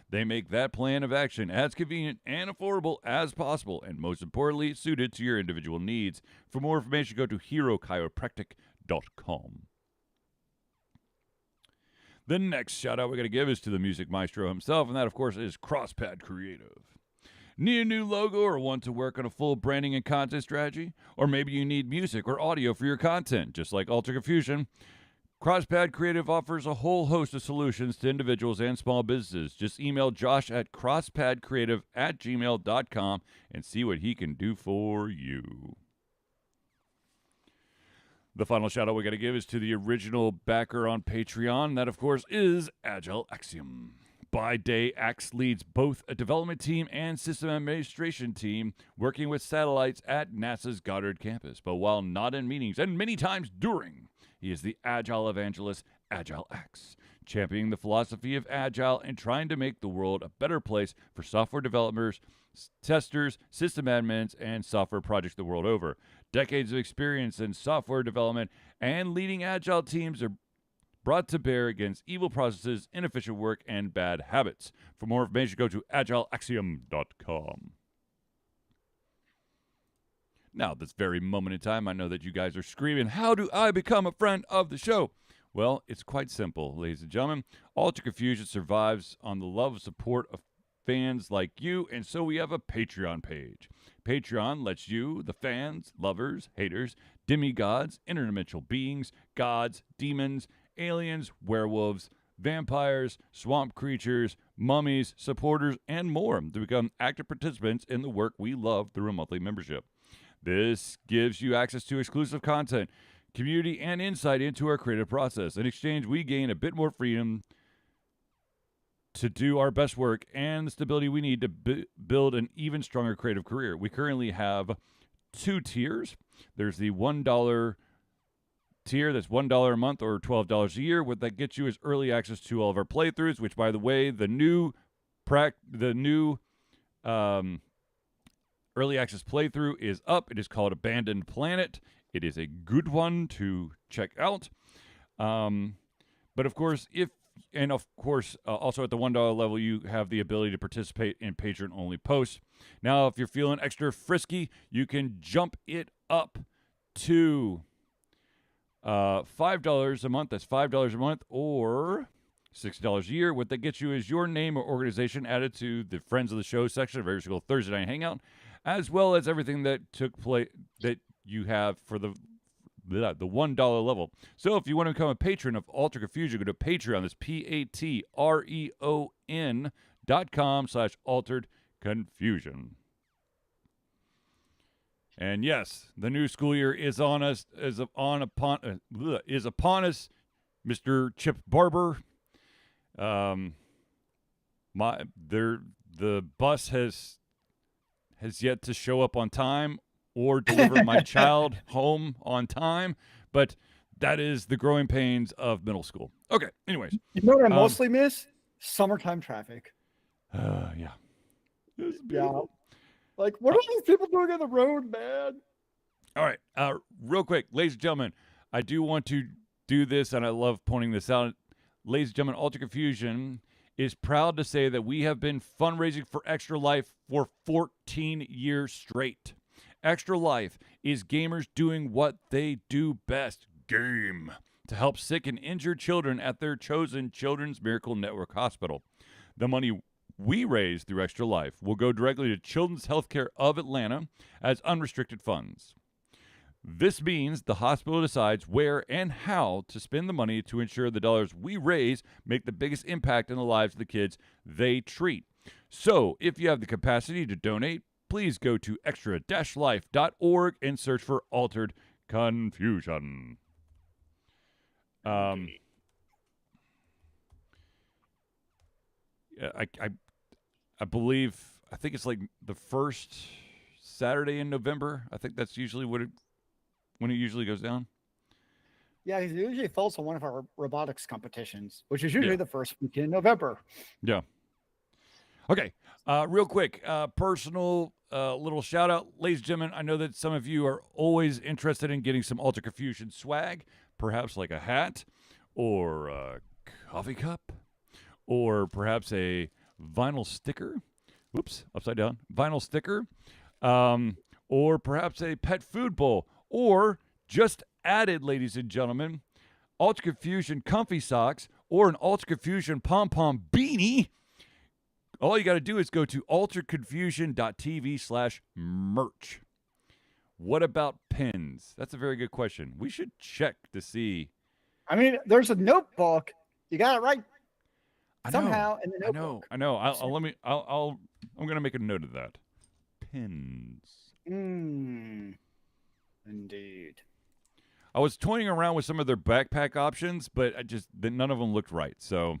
S2: They make that plan of action as convenient and affordable as possible, and most importantly, suited to your individual needs. For more information, go to herochiropractic.com. The next shout out we're going to give is to the music maestro himself, and that, of course, is CrossPad Creative. Need a new logo or want to work on a full branding and content strategy? Or maybe you need music or audio for your content, just like Alter Confusion. CrossPad Creative offers a whole host of solutions to individuals and small businesses. Just email Josh at crosspadcreative@gmail.com and see what he can do for you. The final shout out we got to give is to the original backer on Patreon. That, of course, is Agile Axiom. By day, Axe leads both a development team and system administration team working with satellites at NASA's Goddard campus. But while not in meetings, and many times during, he is the Agile evangelist, Agile Axe, championing the philosophy of Agile and trying to make the world a better place for software developers, testers, system admins, and software projects the world over. Decades of experience in software development and leading Agile teams are brought to bear against evil processes, inefficient work, and bad habits. For more information, go to agileaxiom.com. Now, at this very moment in time, I know that you guys are screaming, how do I become a friend of the show? Well, it's quite simple, ladies and gentlemen. Alter Confusion survives on the love and support of fans like you, and so we have a Patreon page. Patreon lets you, the fans, lovers, haters, demigods, interdimensional beings, gods, demons, aliens, werewolves, vampires, swamp creatures, mummies, supporters, and more to become active participants in the work we love through a monthly membership. This gives you access to exclusive content, community, and insight into our creative process. In exchange, we gain a bit more freedom to do our best work and the stability we need to build an even stronger creative career. We currently have two tiers. There's the $1 tier that's $1 a month or $12 a year. What that gets you is early access to all of our playthroughs, which, by the way, the new early access playthrough is up. It is called Abandoned Planet. It is a good one to check out. But of course, also at the $1 level, you have the ability to participate in patron-only posts. Now, if you're feeling extra frisky, you can jump it up to $5 a month. That's $5 a month or $60 a year. What that gets you is your name or organization added to the Friends of the Show section of every single Thursday night hangout, as well as everything that took place that you have for the $1 level. So if you want to become a patron of Altered Confusion, go to Patreon. That's patreon.com/Altered Confusion. And yes, the new school year is upon us, Mr. Chip Barber. The bus has yet to show up on time or deliver my child home on time, but that is the growing pains of middle school. Okay, anyways.
S1: You know what I mostly miss? Summertime traffic.
S2: Yeah.
S1: Yeah. Like, what are these people doing on the road, man?
S2: All right, real quick, ladies and gentlemen, I do want to do this, and I love pointing this out. Ladies and gentlemen, Altered Confusion is proud to say that we have been fundraising for Extra Life for 14 years straight. Extra Life is gamers doing what they do best, game, to help sick and injured children at their chosen Children's Miracle Network hospital. The money we raise through Extra Life will go directly to Children's Healthcare of Atlanta as unrestricted funds. This means the hospital decides where and how to spend the money to ensure the dollars we raise make the biggest impact in the lives of the kids they treat. So, if you have the capacity to donate, please go to extra-life.org and search for Altered Confusion. I think it's like the first Saturday in November. I think that's usually when it usually goes down.
S1: Yeah, it usually falls on one of our robotics competitions, which is usually the first weekend in November.
S2: Yeah. Okay. Real quick, personal little shout out. Ladies and gentlemen, I know that some of you are always interested in getting some Altered Confusion swag, perhaps like a hat or a coffee cup or perhaps a vinyl sticker. Whoops, upside down. Vinyl sticker. Or perhaps a pet food bowl. Or just added, ladies and gentlemen, Altered Confusion comfy socks or an Altered Confusion pom-pom beanie. All you got to do is go to alteredconfusion.tv/merch. What about pins? That's a very good question. We should check to see.
S1: I mean, there's a notebook. You got it right somehow in the notebook.
S2: I know. I'm going to make a note of that. Pins.
S1: Indeed.
S2: I was toying around with some of their backpack options, but none of them looked right. So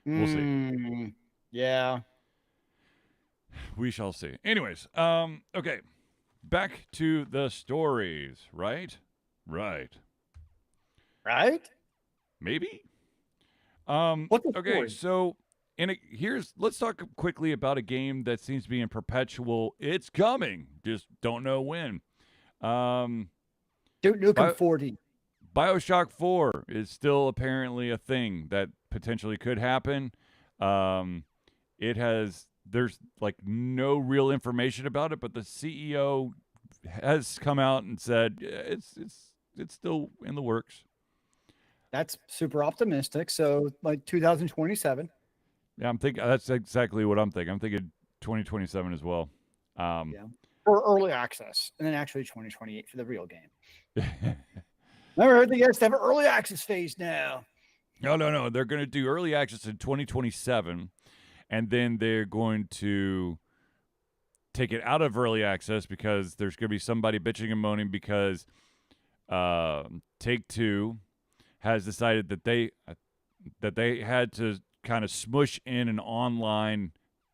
S2: we'll see.
S1: Yeah.
S2: We shall see. Anyways, okay. Back to the stories, right? Right. Maybe? Okay, so let's talk quickly about a game that seems to be in perpetual. It's coming. Just don't know when.
S1: Duke Nukem 40.
S2: BioShock 4 is still apparently a thing that potentially could happen. There's like no real information about it, but the CEO has come out and said it's still in the works.
S1: That's super optimistic. So like 2027.
S2: Yeah, I'm thinking that's exactly what I'm thinking. I'm thinking 2027 as well.
S1: Yeah. For early access, and then actually 2028 for the real game. Remember, everything has to have an early access phase now.
S2: No. They're going to do early access in 2027, and then they're going to take it out of early access because there's going to be somebody bitching and moaning because Take-Two has decided that they had to kind of smush in an online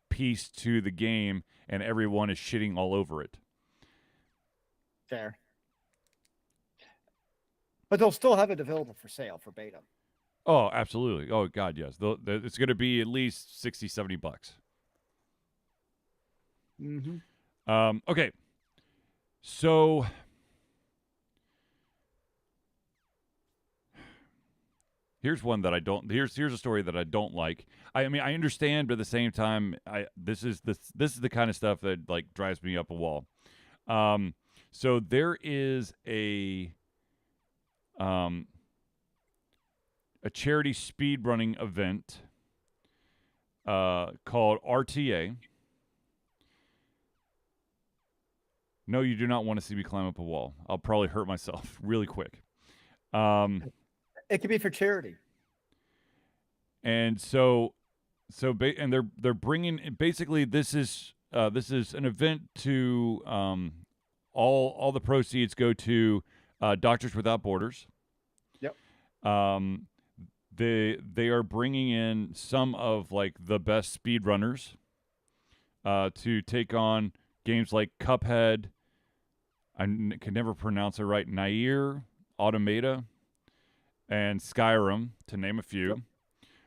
S2: piece to the game, and everyone is shitting all over it.
S1: Fair. But they'll still have it available for sale for beta.
S2: Oh, absolutely. Oh, God, yes. It's going to be at least $60, $70.
S1: Mm-hmm.
S2: Okay. So here's one that I don't. Here's a story that I don't like. I mean, I understand, but at the same time, this is the kind of stuff that like drives me up a wall. So there is a charity speedrunning event called RTA. No, you do not want to see me climb up a wall. I'll probably hurt myself really quick.
S1: It could be for charity.
S2: And and they're bringing basically this is an event to all the proceeds go to Doctors Without Borders.
S1: Yep.
S2: They are bringing in some of like the best speedrunners to take on games like Cuphead. I can never pronounce it right. Nier Automata and Skyrim, to name a few.
S1: Yep.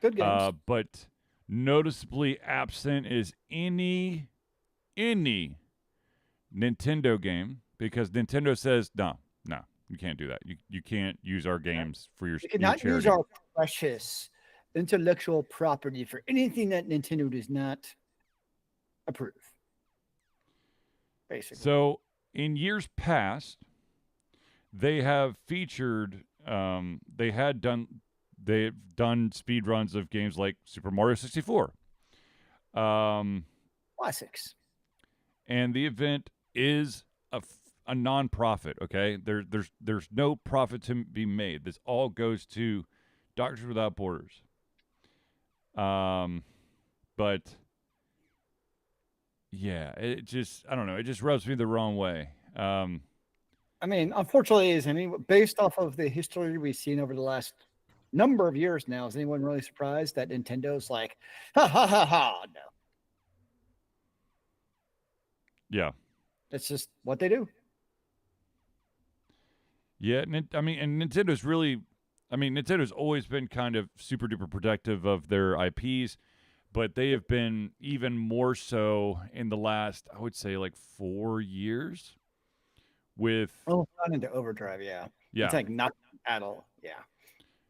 S1: Good games.
S2: But noticeably absent is any Nintendo game, because Nintendo says no, you can't do that. You can't use our games for your.
S1: You cannot
S2: your
S1: use our precious intellectual property for anything that Nintendo does not approve. Basically.
S2: So in years past, they have featured. They've done speed runs of games like Super Mario 64.
S1: Classics.
S2: And the event is a non-profit. Okay, there's no profit to be made. This all goes to Doctors Without Borders. But yeah, it just, I don't know. It just rubs me the wrong way.
S1: I mean, unfortunately, based off of the history we've seen over the last number of years now, is anyone really surprised that Nintendo's like, ha ha ha ha? No.
S2: Yeah.
S1: That's just what they do.
S2: Yeah, I mean, and Nintendo's always been kind of super duper protective of their IPs, but they have been even more so in the last, I would say, like 4 years. With
S1: not into overdrive, yeah. It's like not at all, yeah.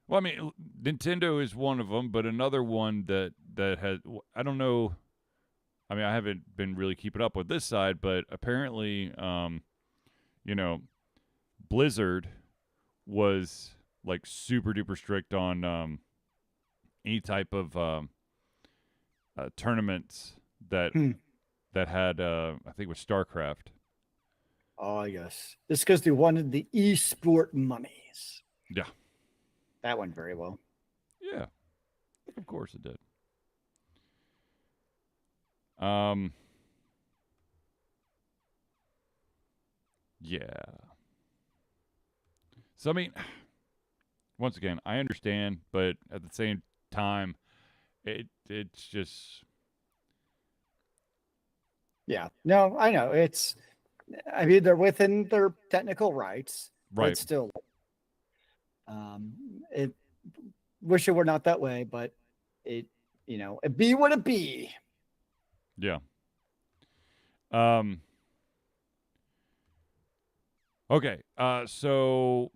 S2: Well, I mean, Nintendo is one of them, but another one that has, I don't know. I mean, I haven't been really keeping up with this side, but apparently, Blizzard was like super duper strict on any type of tournaments that had, I think it was StarCraft.
S1: Oh, yes. Just because they wanted the esport monies.
S2: Yeah.
S1: That went very well.
S2: Yeah. Of course it did. Yeah. So, I mean, once again, I understand, but at the same time, it's just...
S1: Yeah. No, I know. They're within their technical rights,
S2: right.
S1: But still, wish it were not that way, but it be what it be.
S2: Yeah. Okay. So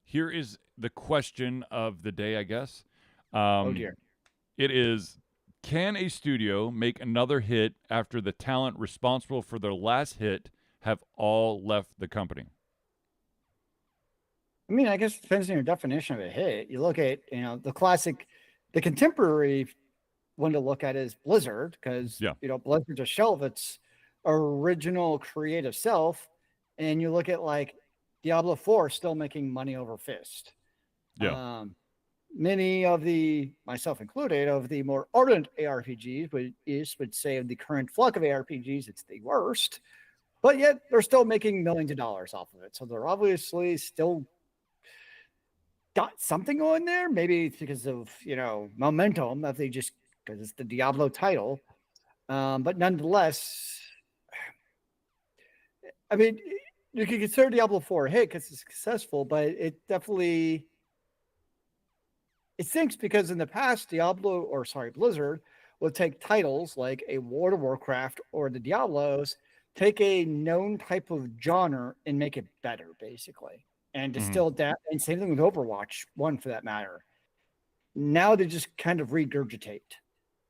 S2: here is the question of the day, I guess.
S1: Oh dear.
S2: It is: can a studio make another hit after the talent responsible for their last hit have all left the company?
S1: I mean, I guess it depends on your definition of a hit. You look at, the contemporary one to look at is Blizzard, because, Blizzard's a shell of its original creative self. And you look at like Diablo 4 still making money over fist.
S2: Yeah.
S1: Many of myself included, of the more ardent ARPGs would say of the current flock of ARPGs, it's the worst, but yet they're still making millions of dollars off of it. So they're obviously still got something on there. Maybe it's because of, momentum that because it's the Diablo title. But nonetheless, I mean, you can consider Diablo 4 a hit because it's successful, but it definitely it stinks because in the past, Blizzard would take titles like a World of Warcraft or the Diablos, take a known type of genre and make it better, basically, and distill that. And same thing with Overwatch 1 for that matter. Now they just kind of regurgitate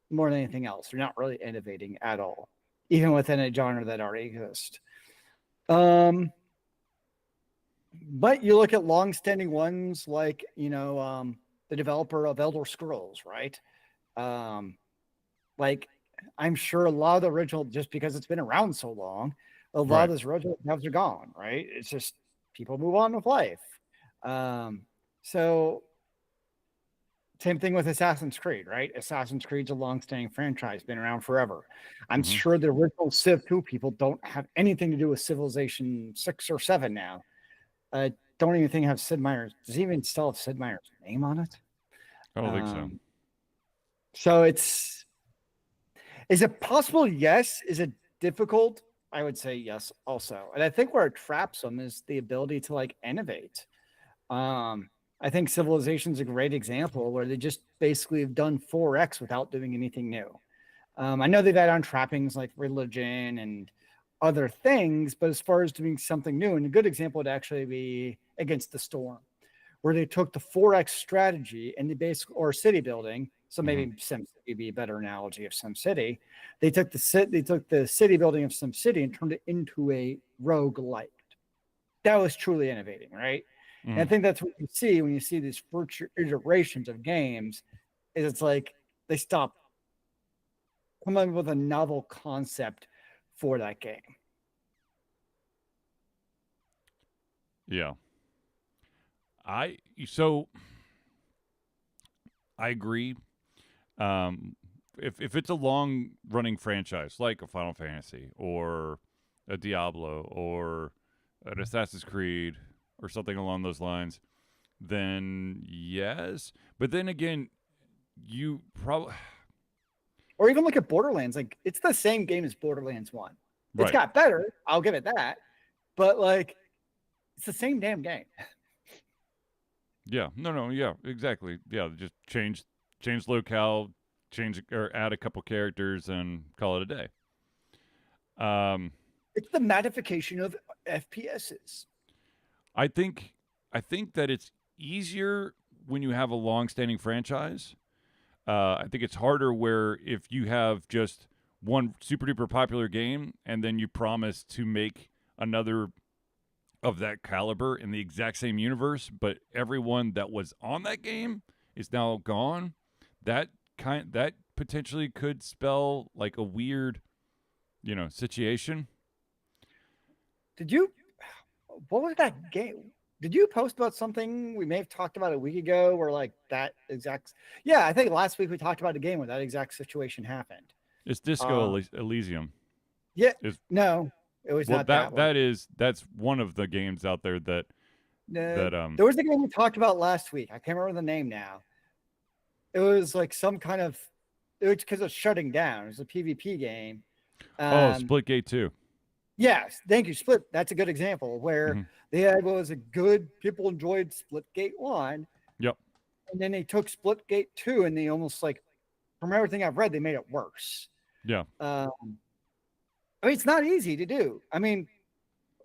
S1: more than anything else. They're not really innovating at all, even within a genre that already exists. But you look at long-standing ones like, the developer of Elder Scrolls, right? Like, I'm sure a lot of the original, just because it's been around so long, a lot of those original devs are gone, right? It's just people move on with life. So same thing with Assassin's Creed, right? Assassin's Creed's a long-standing franchise, been around forever. I'm sure the original Civ 2 people don't have anything to do with Civilization 6 or 7 now. Don't even think have Sid Meier's. Does he even still have Sid Meier's name on it?
S2: I don't think so.
S1: So is it possible? Yes. Is it difficult? I would say yes also. And I think where it traps them is the ability to like innovate. I think Civilization's a great example where they just basically have done 4X without doing anything new. I know they've had on trappings like religion and other things, but as far as doing something new, and a good example would actually be Against the Storm, where they took the 4X strategy and or city building. So maybe SimCity would be a better analogy of SimCity. They took the city building of SimCity and turned it into a roguelike. That was truly innovating, right? And I think that's what you see when you see these future iterations of games, is it's like they stop coming up with a novel concept for that game.
S2: Yeah. I agree. If it's a long running franchise like a Final Fantasy or a Diablo or an Assassin's Creed or something along those lines, then yes. But then again, you probably,
S1: or even look at Borderlands. Like, it's the same game as Borderlands 1.
S2: right.
S1: It's got better, I'll give it that, but like, it's the same damn game.
S2: Yeah. No. Yeah. Exactly. Yeah. Just change locale, change or add a couple characters, and call it a day.
S1: It's the modification of FPSs.
S2: I think that it's easier when you have a long-standing franchise. I think it's harder where if you have just one super duper popular game and then you promise to make another of that caliber in the exact same universe, but everyone that was on that game is now gone. That potentially could spell like a weird, situation.
S1: What was that game? Did you post about something we may have talked about a week ago where like that exact? Yeah, I think last week we talked about a game where that exact situation happened.
S2: It's Disco Elysium.
S1: Yeah. No, it was not that one.
S2: That's one of the games out there that
S1: there was the game we talked about last week. I can't remember the name now. It was like some kind of, it was because of shutting down. It was a PvP game.
S2: Splitgate 2.
S1: Yes, thank you. Split. That's a good example where they had people enjoyed Splitgate 1.
S2: Yep.
S1: And then they took Splitgate 2 and they almost like, from everything I've read, they made it worse.
S2: Yeah.
S1: I mean, it's not easy to do. I mean,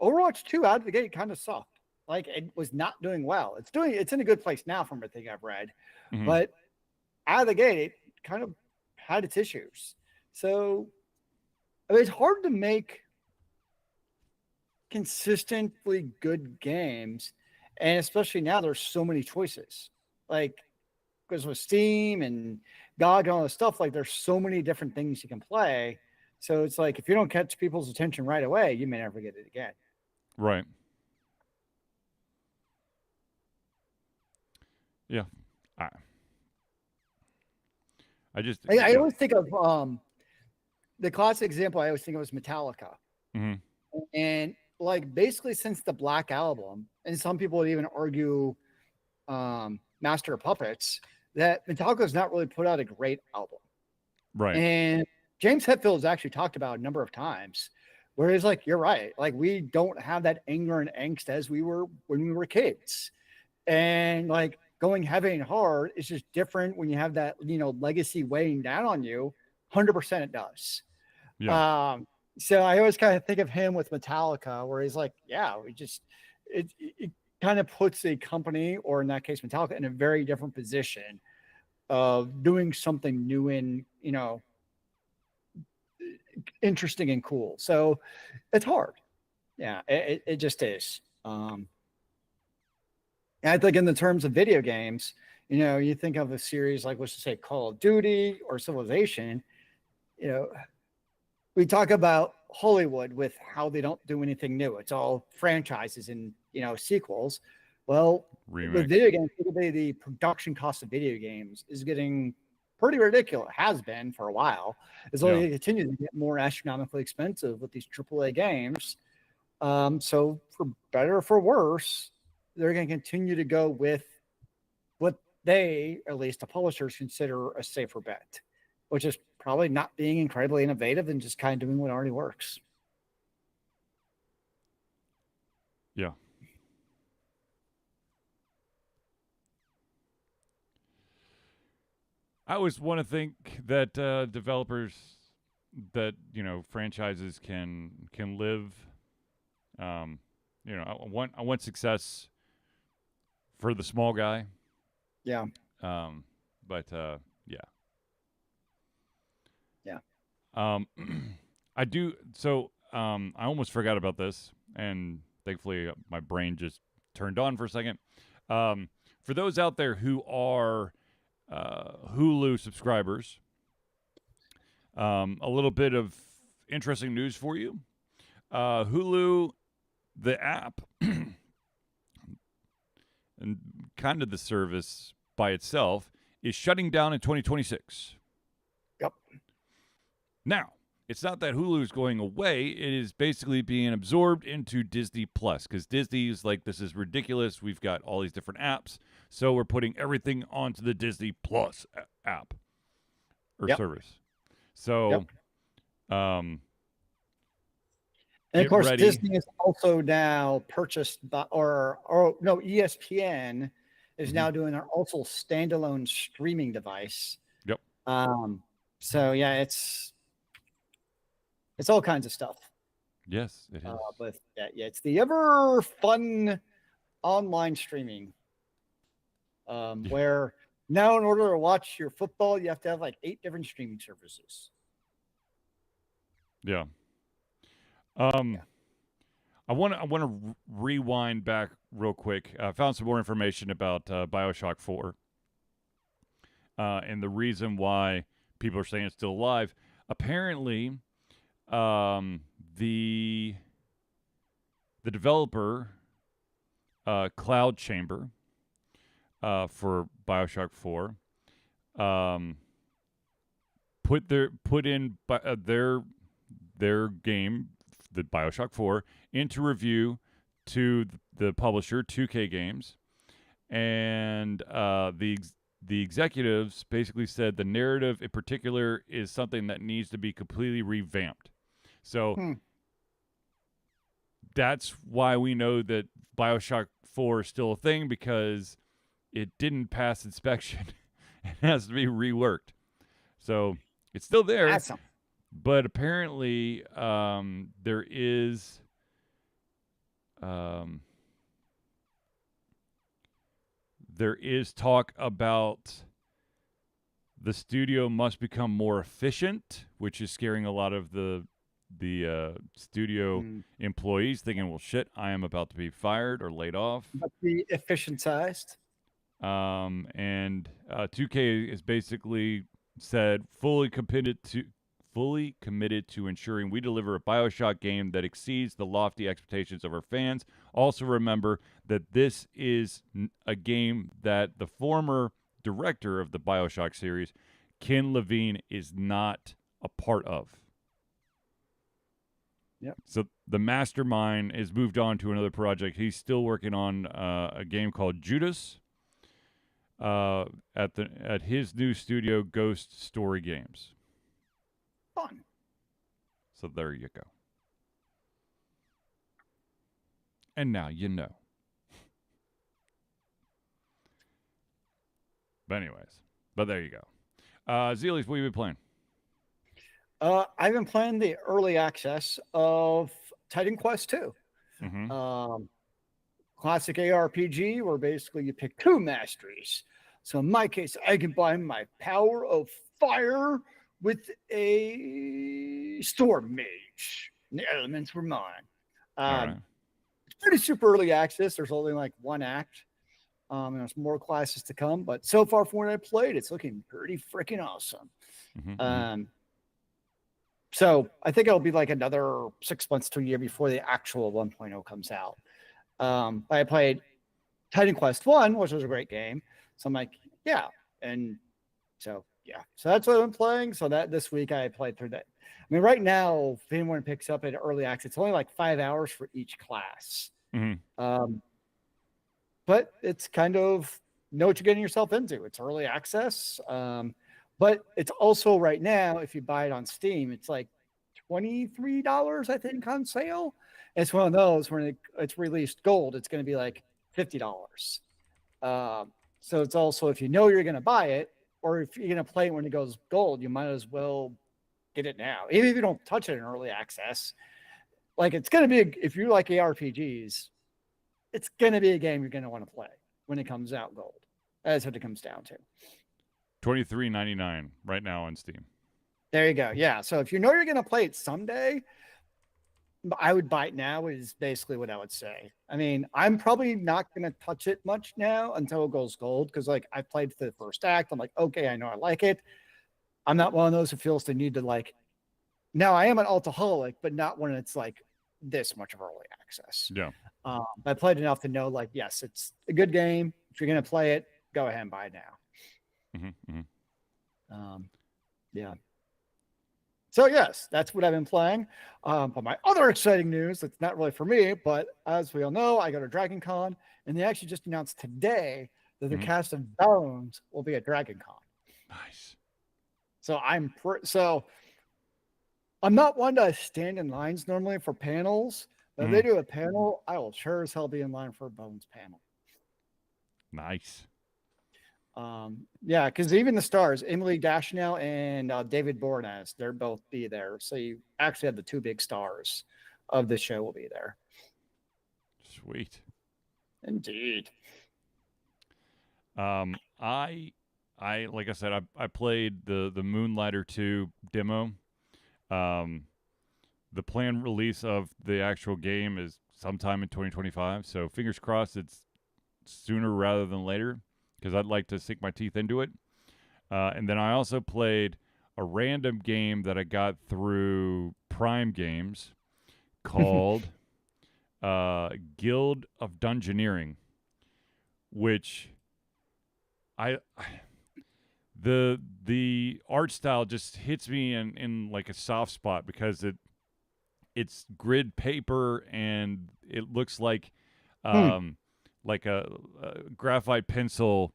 S1: Overwatch 2 out of the gate kind of sucked. Like, it was not doing well. It's in a good place now from everything I've read. But out of the gate, it kind of had its issues. So, I mean, it's hard to make consistently good games, and especially now there's so many choices, like because with Steam and GOG and all this stuff, like there's so many different things you can play. So it's like if you don't catch people's attention right away, you may never get it again.
S2: Right. Yeah. I
S1: always think of the classic example. I always think of was Metallica, and like basically since the Black Album, and some people would even argue Master of Puppets, that Metallica's not really put out a great album.
S2: Right.
S1: And James Hetfield has actually talked about a number of times Whereas, like, you're right. Like, we don't have that anger and angst as we were when we were kids. And like going heavy and hard is just different when you have that, legacy weighing down on you. 100% it does.
S2: Yeah.
S1: So I always kind of think of him with Metallica, where he's like, yeah, it kind of puts a company, or in that case, Metallica, in a very different position of doing something new and, interesting and cool. So it's hard. Yeah, it just is. And I think in the terms of video games, you think of a series like, let's just say, Call of Duty or Civilization, you know, we talk about Hollywood with how they don't do anything new. It's all franchises and, sequels. Well, with
S2: Remakes.
S1: video games, typically the production cost of video games is getting pretty ridiculous. It has been for a while. It's only continuing to get more astronomically expensive with these AAA games. So for better or for worse, they're going to continue to go with what they, at least the publishers, consider a safer bet, which is probably not being incredibly innovative and just kind of doing what already works.
S2: Yeah. I always want to think that developers, that franchises can live. I want success for the small guy.
S1: Yeah.
S2: But yeah.
S1: Yeah.
S2: I do. So I almost forgot about this, and thankfully my brain just turned on for a second. For those out there who are Hulu subscribers, a little bit of interesting news for you. Hulu, the app, and kind of the service by itself, is shutting down in 2026.
S1: Yep.
S2: Now, it's not that Hulu is going away. It is basically being absorbed into Disney Plus, because Disney is like, this is ridiculous. We've got all these different apps, so we're putting everything onto the Disney Plus app or service. So,
S1: and of course,
S2: ready.
S1: Disney is also now purchased by, or no, ESPN is now doing their also standalone streaming device.
S2: Yep.
S1: So yeah, it's all kinds of stuff.
S2: Yes, it is.
S1: But yeah, it's the ever fun online streaming, where now in order to watch your football, you have to have like 8 different streaming services.
S2: Yeah. I want to rewind back real quick. I found some more information about BioShock 4 and the reason why people are saying it's still alive. Apparently, the developer, Cloud Chamber, for BioShock 4, put in their game, the BioShock 4, into review to the publisher, 2K Games, and the executives basically said the narrative in particular is something that needs to be completely revamped. So that's why we know that BioShock 4 is still a thing, because it didn't pass inspection. It has to be reworked. So it's still there.
S1: Awesome.
S2: But apparently, there is talk about the studio must become more efficient, which is scaring a lot of the studio employees, thinking, "Well, shit, I am about to be fired or laid off."
S1: But the efficientized.
S2: And 2K is basically said fully committed to ensuring we deliver a BioShock game that exceeds the lofty expectations of our fans. Also remember that this is a game that the former director of the BioShock series, Ken Levine, is not a part of.
S1: Yep.
S2: So the mastermind has moved on to another project. He's still working on a game called Judas at his new studio, Ghost Story Games.
S1: Fun.
S2: So there you go. And now you know. But anyways, there you go. Zealeus, what have you been playing?
S1: I've been playing the early access of Titan Quest 2.
S2: Mm-hmm.
S1: Classic ARPG where basically you pick two masteries. So in my case, I combine my power of fire with a storm mage. The elements were mine.
S2: All right.
S1: It's pretty super early access. There's only like one act. And there's more classes to come, but so far from when I played, it's looking pretty freaking awesome.
S2: Mm-hmm.
S1: So I think it'll be like another 6 months to a year before the actual 1.0 comes out. I played Titan Quest 1, which was a great game. So I'm like, yeah. And so, yeah. So that's what I've been playing. So that this week I played through that. I mean, right now, if anyone picks up at early access, it's only like 5 hours for each class.
S2: Mm-hmm.
S1: But it's kind of know what you're getting yourself into. It's early access. But it's also right now, if you buy it on Steam, it's like $23, I think, on sale. It's one of those when it's released gold, it's going to be like $50. So it's also, if you know you're going to buy it, or if you're going to play it when it goes gold, you might as well get it now. Even if you don't touch it in early access, like it's going to be, if you like ARPGs, it's going to be a game you're going to want to play when it comes out gold. That's what it comes down to.
S2: $23.99 right now on Steam.
S1: There you go. Yeah. So if you know you're going to play it someday, I would buy it now is basically what I would say. I mean, I'm probably not going to touch it much now until it goes gold because, like, I played the first act. I'm like, okay, I know I like it. I'm not one of those who feels the need to, like, now I am an alcoholic, but not when it's like this much of early access.
S2: Yeah.
S1: I played enough to know, like, yes, it's a good game. If you're going to play it, go ahead and buy it now.
S2: Mm-hmm. Mm-hmm.
S1: Yeah. So yes, that's what I've been playing. But my other exciting news, that's not really for me, but as we all know, I go to Dragon Con, and they actually just announced today that the cast of Bones will be at Dragon Con.
S2: Nice.
S1: So I'm not one to stand in lines normally for panels, but if they do a panel, I will sure as hell be in line for a Bones panel.
S2: Nice.
S1: Yeah, because even the stars, Emily Dashnell and David Boreanaz, they're both be there. So you actually have the two big stars of the show will be there.
S2: Sweet. Indeed. I like I said, I played the Moonlighter 2 demo. The planned release of the actual game is sometime in 2025. So fingers crossed it's sooner rather than later, because I'd like to sink my teeth into it. And then I also played a random game that I got through Prime Games called Guild of Dungeoneering, which the art style just hits me in like a soft spot because it's grid paper and it looks like like a graphite pencil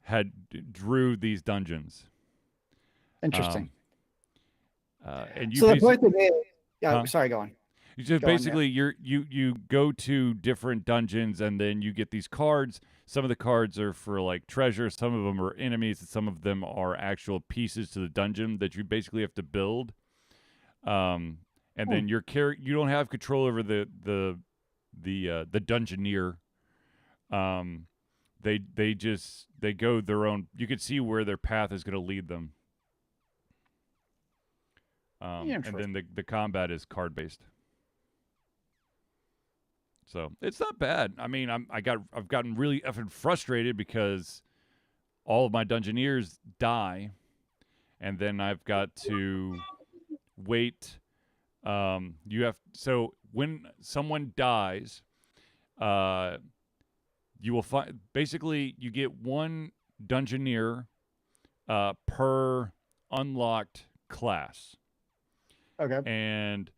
S2: had drew these dungeons.
S1: Interesting.
S2: And you
S1: so the point of it, sorry, go on.
S2: You just basically you go to different dungeons and then you get these cards. Some of the cards are for like treasure, some of them are enemies, and some of them are actual pieces to the dungeon that you basically have to build. And then you don't have control over the dungeoneer. They go their own. You can see where their path is going to lead them. And then the combat is card based. So it's not bad. I mean, I've gotten really effing frustrated because all of my dungeoneers die, and then I've got to wait. So when someone dies, you will find basically you get one dungeoneer per unlocked class.
S1: Okay.
S2: And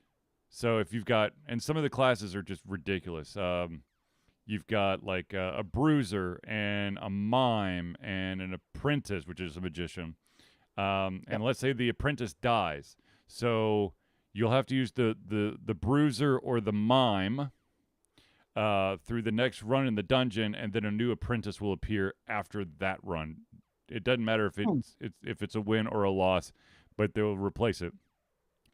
S2: so if you've got, and some of the classes are just ridiculous. You've got like a bruiser and a mime and an apprentice, which is a magician. And let's say the apprentice dies. So you'll have to use the bruiser or the mime through the next run in the dungeon, and then a new apprentice will appear after that run. It doesn't matter if it's a win or a loss, but they'll replace it.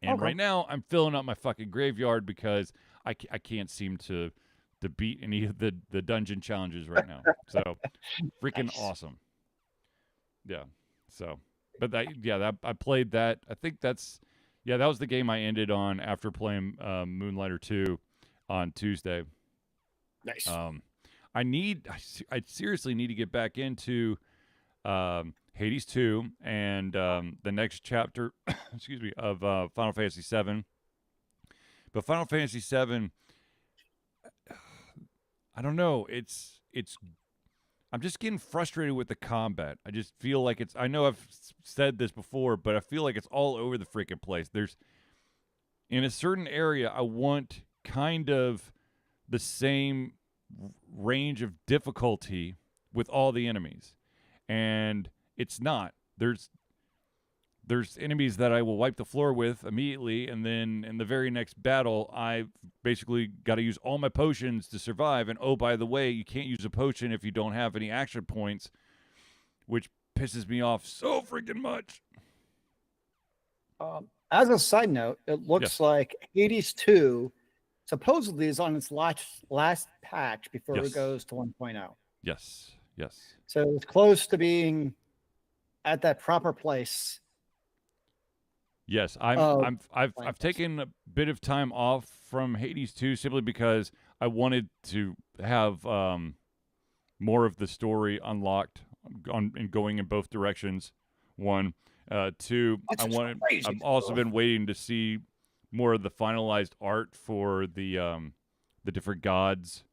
S2: And right now, I'm filling up my fucking graveyard because I can't seem to beat any of the dungeon challenges right now. So freaking awesome. Yeah. So, but I played that. I think that was the game I ended on after playing Moonlighter 2 on Tuesday.
S1: Nice.
S2: I seriously need to get back into Hades 2 and the next chapter, excuse me, of Final Fantasy 7. But Final Fantasy 7, I don't know. I'm just getting frustrated with the combat. I just feel like I know I've said this before, but I feel like it's all over the freaking place. There's, in a certain area, I want kind of the same range of difficulty with all the enemies. And it's not. There's enemies that I will wipe the floor with immediately, and then in the very next battle, I've basically got to use all my potions to survive. And oh, by the way, you can't use a potion if you don't have any action points, which pisses me off so freaking much.
S1: As a side note, it looks like Hades 2 supposedly is on its last patch before it goes to 1.0.
S2: Yes.
S1: So it's close to being at that proper place.
S2: Yes, I've taken a bit of time off from Hades 2 simply because I wanted to have more of the story unlocked and going in both directions. 1, 2. I've also been waiting to see more of the finalized art for the different gods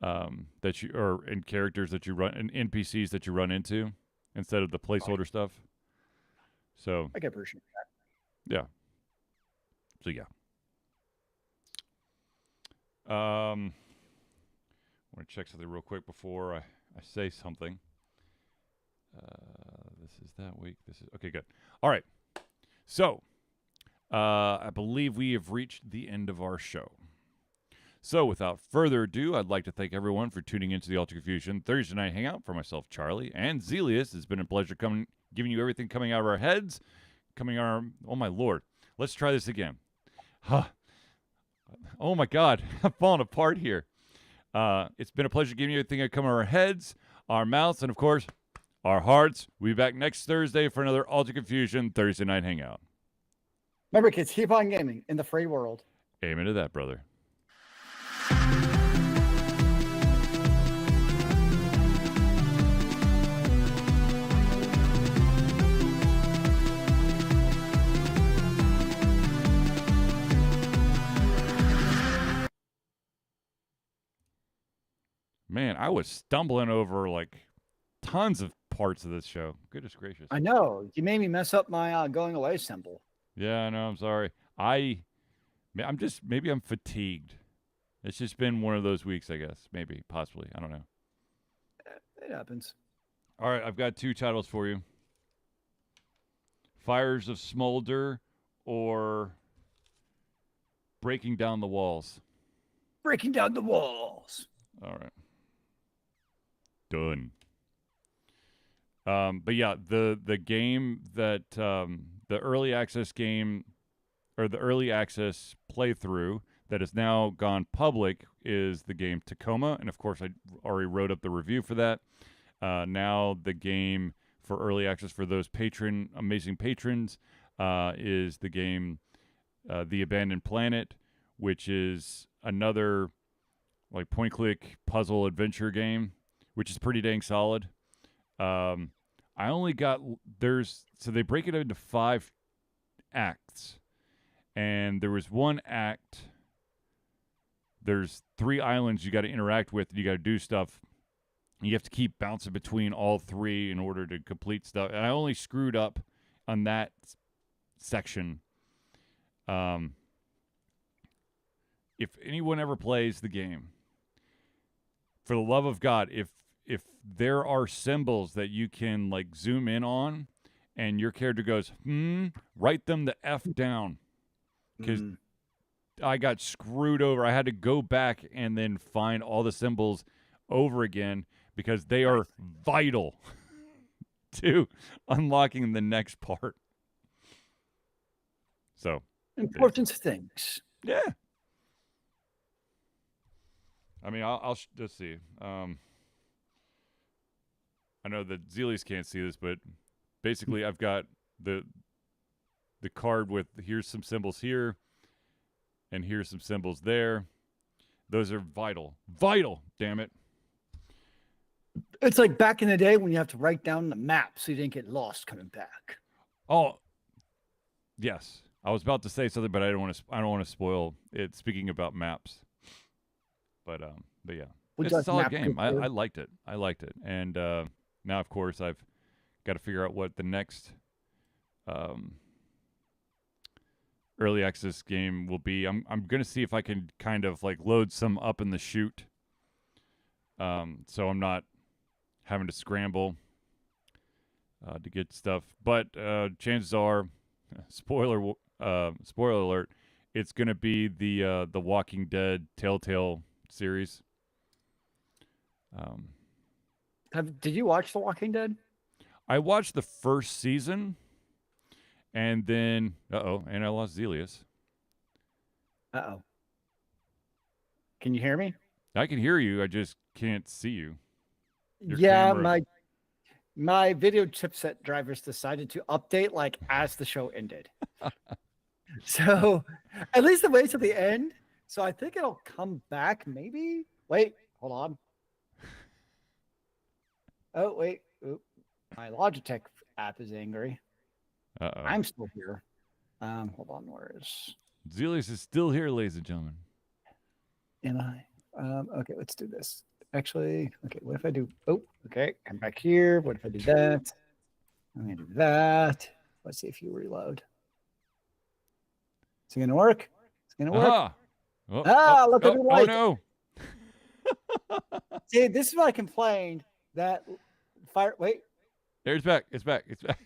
S2: that you and characters that you run and NPCs that you run into instead of the placeholder stuff. So
S1: I can appreciate that.
S2: Yeah. So yeah. I want to check something real quick before I say something. This is that week. This is okay. Good. All right. So, I believe we have reached the end of our show. So, without further ado, I'd like to thank everyone for tuning into the Ultra Confusion Thursday Night Hangout. For myself, Charlie, and Zealeus, it's been a pleasure giving you everything coming out of our heads. Oh my Lord. Let's try this again. Oh my God. I'm falling apart here. It's been a pleasure giving you everything that come out of our heads, our mouths, and of course, our hearts. We'll be back next Thursday for another Ultra Confusion Thursday Night Hangout.
S1: Remember, kids, keep on gaming in the free world.
S2: Amen to that, brother. Man, I was stumbling over like tons of parts of this show. Goodness gracious.
S1: I know. You made me mess up my going away symbol.
S2: Yeah, I know. I'm sorry. Maybe I'm fatigued. It's just been one of those weeks, I guess. Maybe, possibly. I don't know.
S1: It happens.
S2: All right, I've got 2 titles for you. Fires of Smolder or Breaking Down the Walls.
S1: Breaking Down the Walls.
S2: All right. Done. But yeah, the game that the early access game or the early access playthrough that has now gone public is the game Tacoma, and of course I already wrote up the review for that. Now the game for early access for those amazing patrons is the game The Abandoned Planet, which is another like point-click puzzle adventure game, which is pretty dang solid. I only got so they break it into 5 acts, and there was 1 act. There's 3 islands you got to interact with, and you got to do stuff. You have to keep bouncing between all 3 in order to complete stuff. And I only screwed up on that section. If anyone ever plays the game, for the love of God, if there are symbols that you can like zoom in on and your character goes, write them the F down. Because I got screwed over. I had to go back and then find all the symbols over again because they are vital to unlocking the next part. So
S1: Important things.
S2: yeah. I mean, I'll let's see. I know that Zealeus can't see this, but basically, I've got the card with here's some symbols here, and here's some symbols there. Those are vital. Vital, damn it.
S1: It's like back in the day when you have to write down the map so you didn't get lost coming back.
S2: Oh, yes. I was about to say something, but I don't want to spoil it. Speaking about maps, but yeah,
S1: Would
S2: it's
S1: you
S2: a
S1: like
S2: solid
S1: map
S2: game. I
S1: good?
S2: liked it. I liked it, and now, of course, I've got to figure out what the next early access game will be. I'm gonna see if I can kind of like load some up in the chute, so I'm not having to scramble to get stuff. But chances are, spoiler alert, it's gonna be the Walking Dead Telltale series.
S1: Did you watch The Walking Dead?
S2: I watched the first season, and then and I lost Zealeus.
S1: Uh-oh. Can you hear me?
S2: I can hear you. I just can't see you. Your
S1: Yeah,
S2: camera.
S1: my video chipset drivers decided to update like as the show ended. So at least it waits till the end. So I think it'll come back maybe. Wait, hold on. Oh, wait. Oop. My Logitech app is angry.
S2: Uh-oh.
S1: I'm still here. Hold on, where is
S2: Zealeus is still here, ladies and gentlemen.
S1: am I? Okay, let's do this. Actually, okay, what if I do okay, come back here. What if I do that? I'm gonna do that. Let's see if you reload. Is it gonna work? It's gonna work.
S2: Aha!
S1: Look at the
S2: Oh
S1: light.
S2: no!
S1: See, this is what I complained that fire. Wait,
S2: There, it's back. It's back. It's back.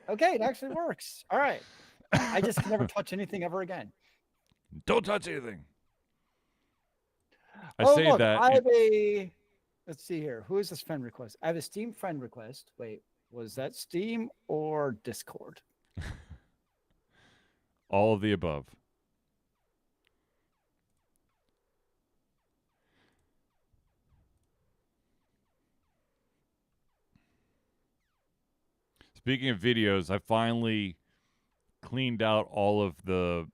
S1: okay, it actually works. All right. I just can never touch anything ever again.
S2: Don't touch anything. I
S1: Oh,
S2: say
S1: look,
S2: that.
S1: I have a. Let's see here. Who is this friend request? I have a Steam friend request. Wait, was that Steam or Discord?
S2: All of the above. Speaking of videos, I finally cleaned out all of the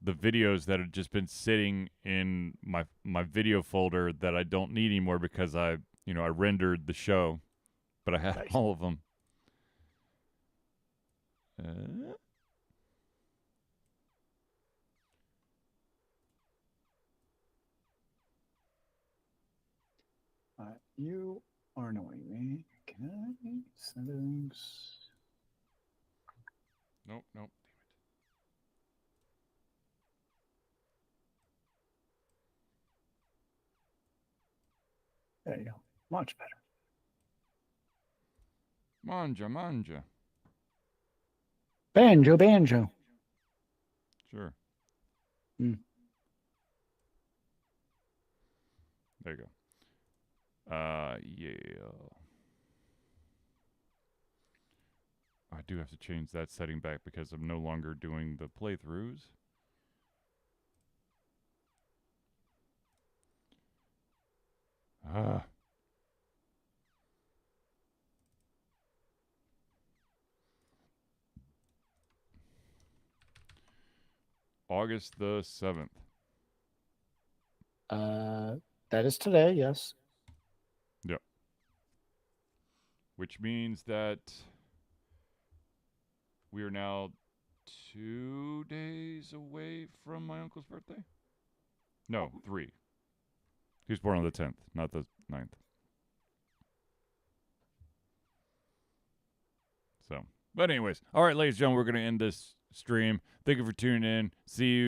S2: videos that had just been sitting in my video folder that I don't need anymore because I rendered the show, but I had
S1: Nice.
S2: all of them.
S1: You are annoying me. Can I settings?
S2: Nope.
S1: There you go. Much better.
S2: Manja.
S1: Banjo.
S2: Sure.
S1: Mm.
S2: There you go. Yeah. I do have to change that setting back because I'm no longer doing the playthroughs. August the 7th.
S1: That is today, yes.
S2: Yep. Which means that we are now 2 days away from my uncle's birthday? No, 3. He was born on the 10th, not the 9th. So, but anyways, all right, ladies and gentlemen, we're going to end this stream. Thank you for tuning in. See you.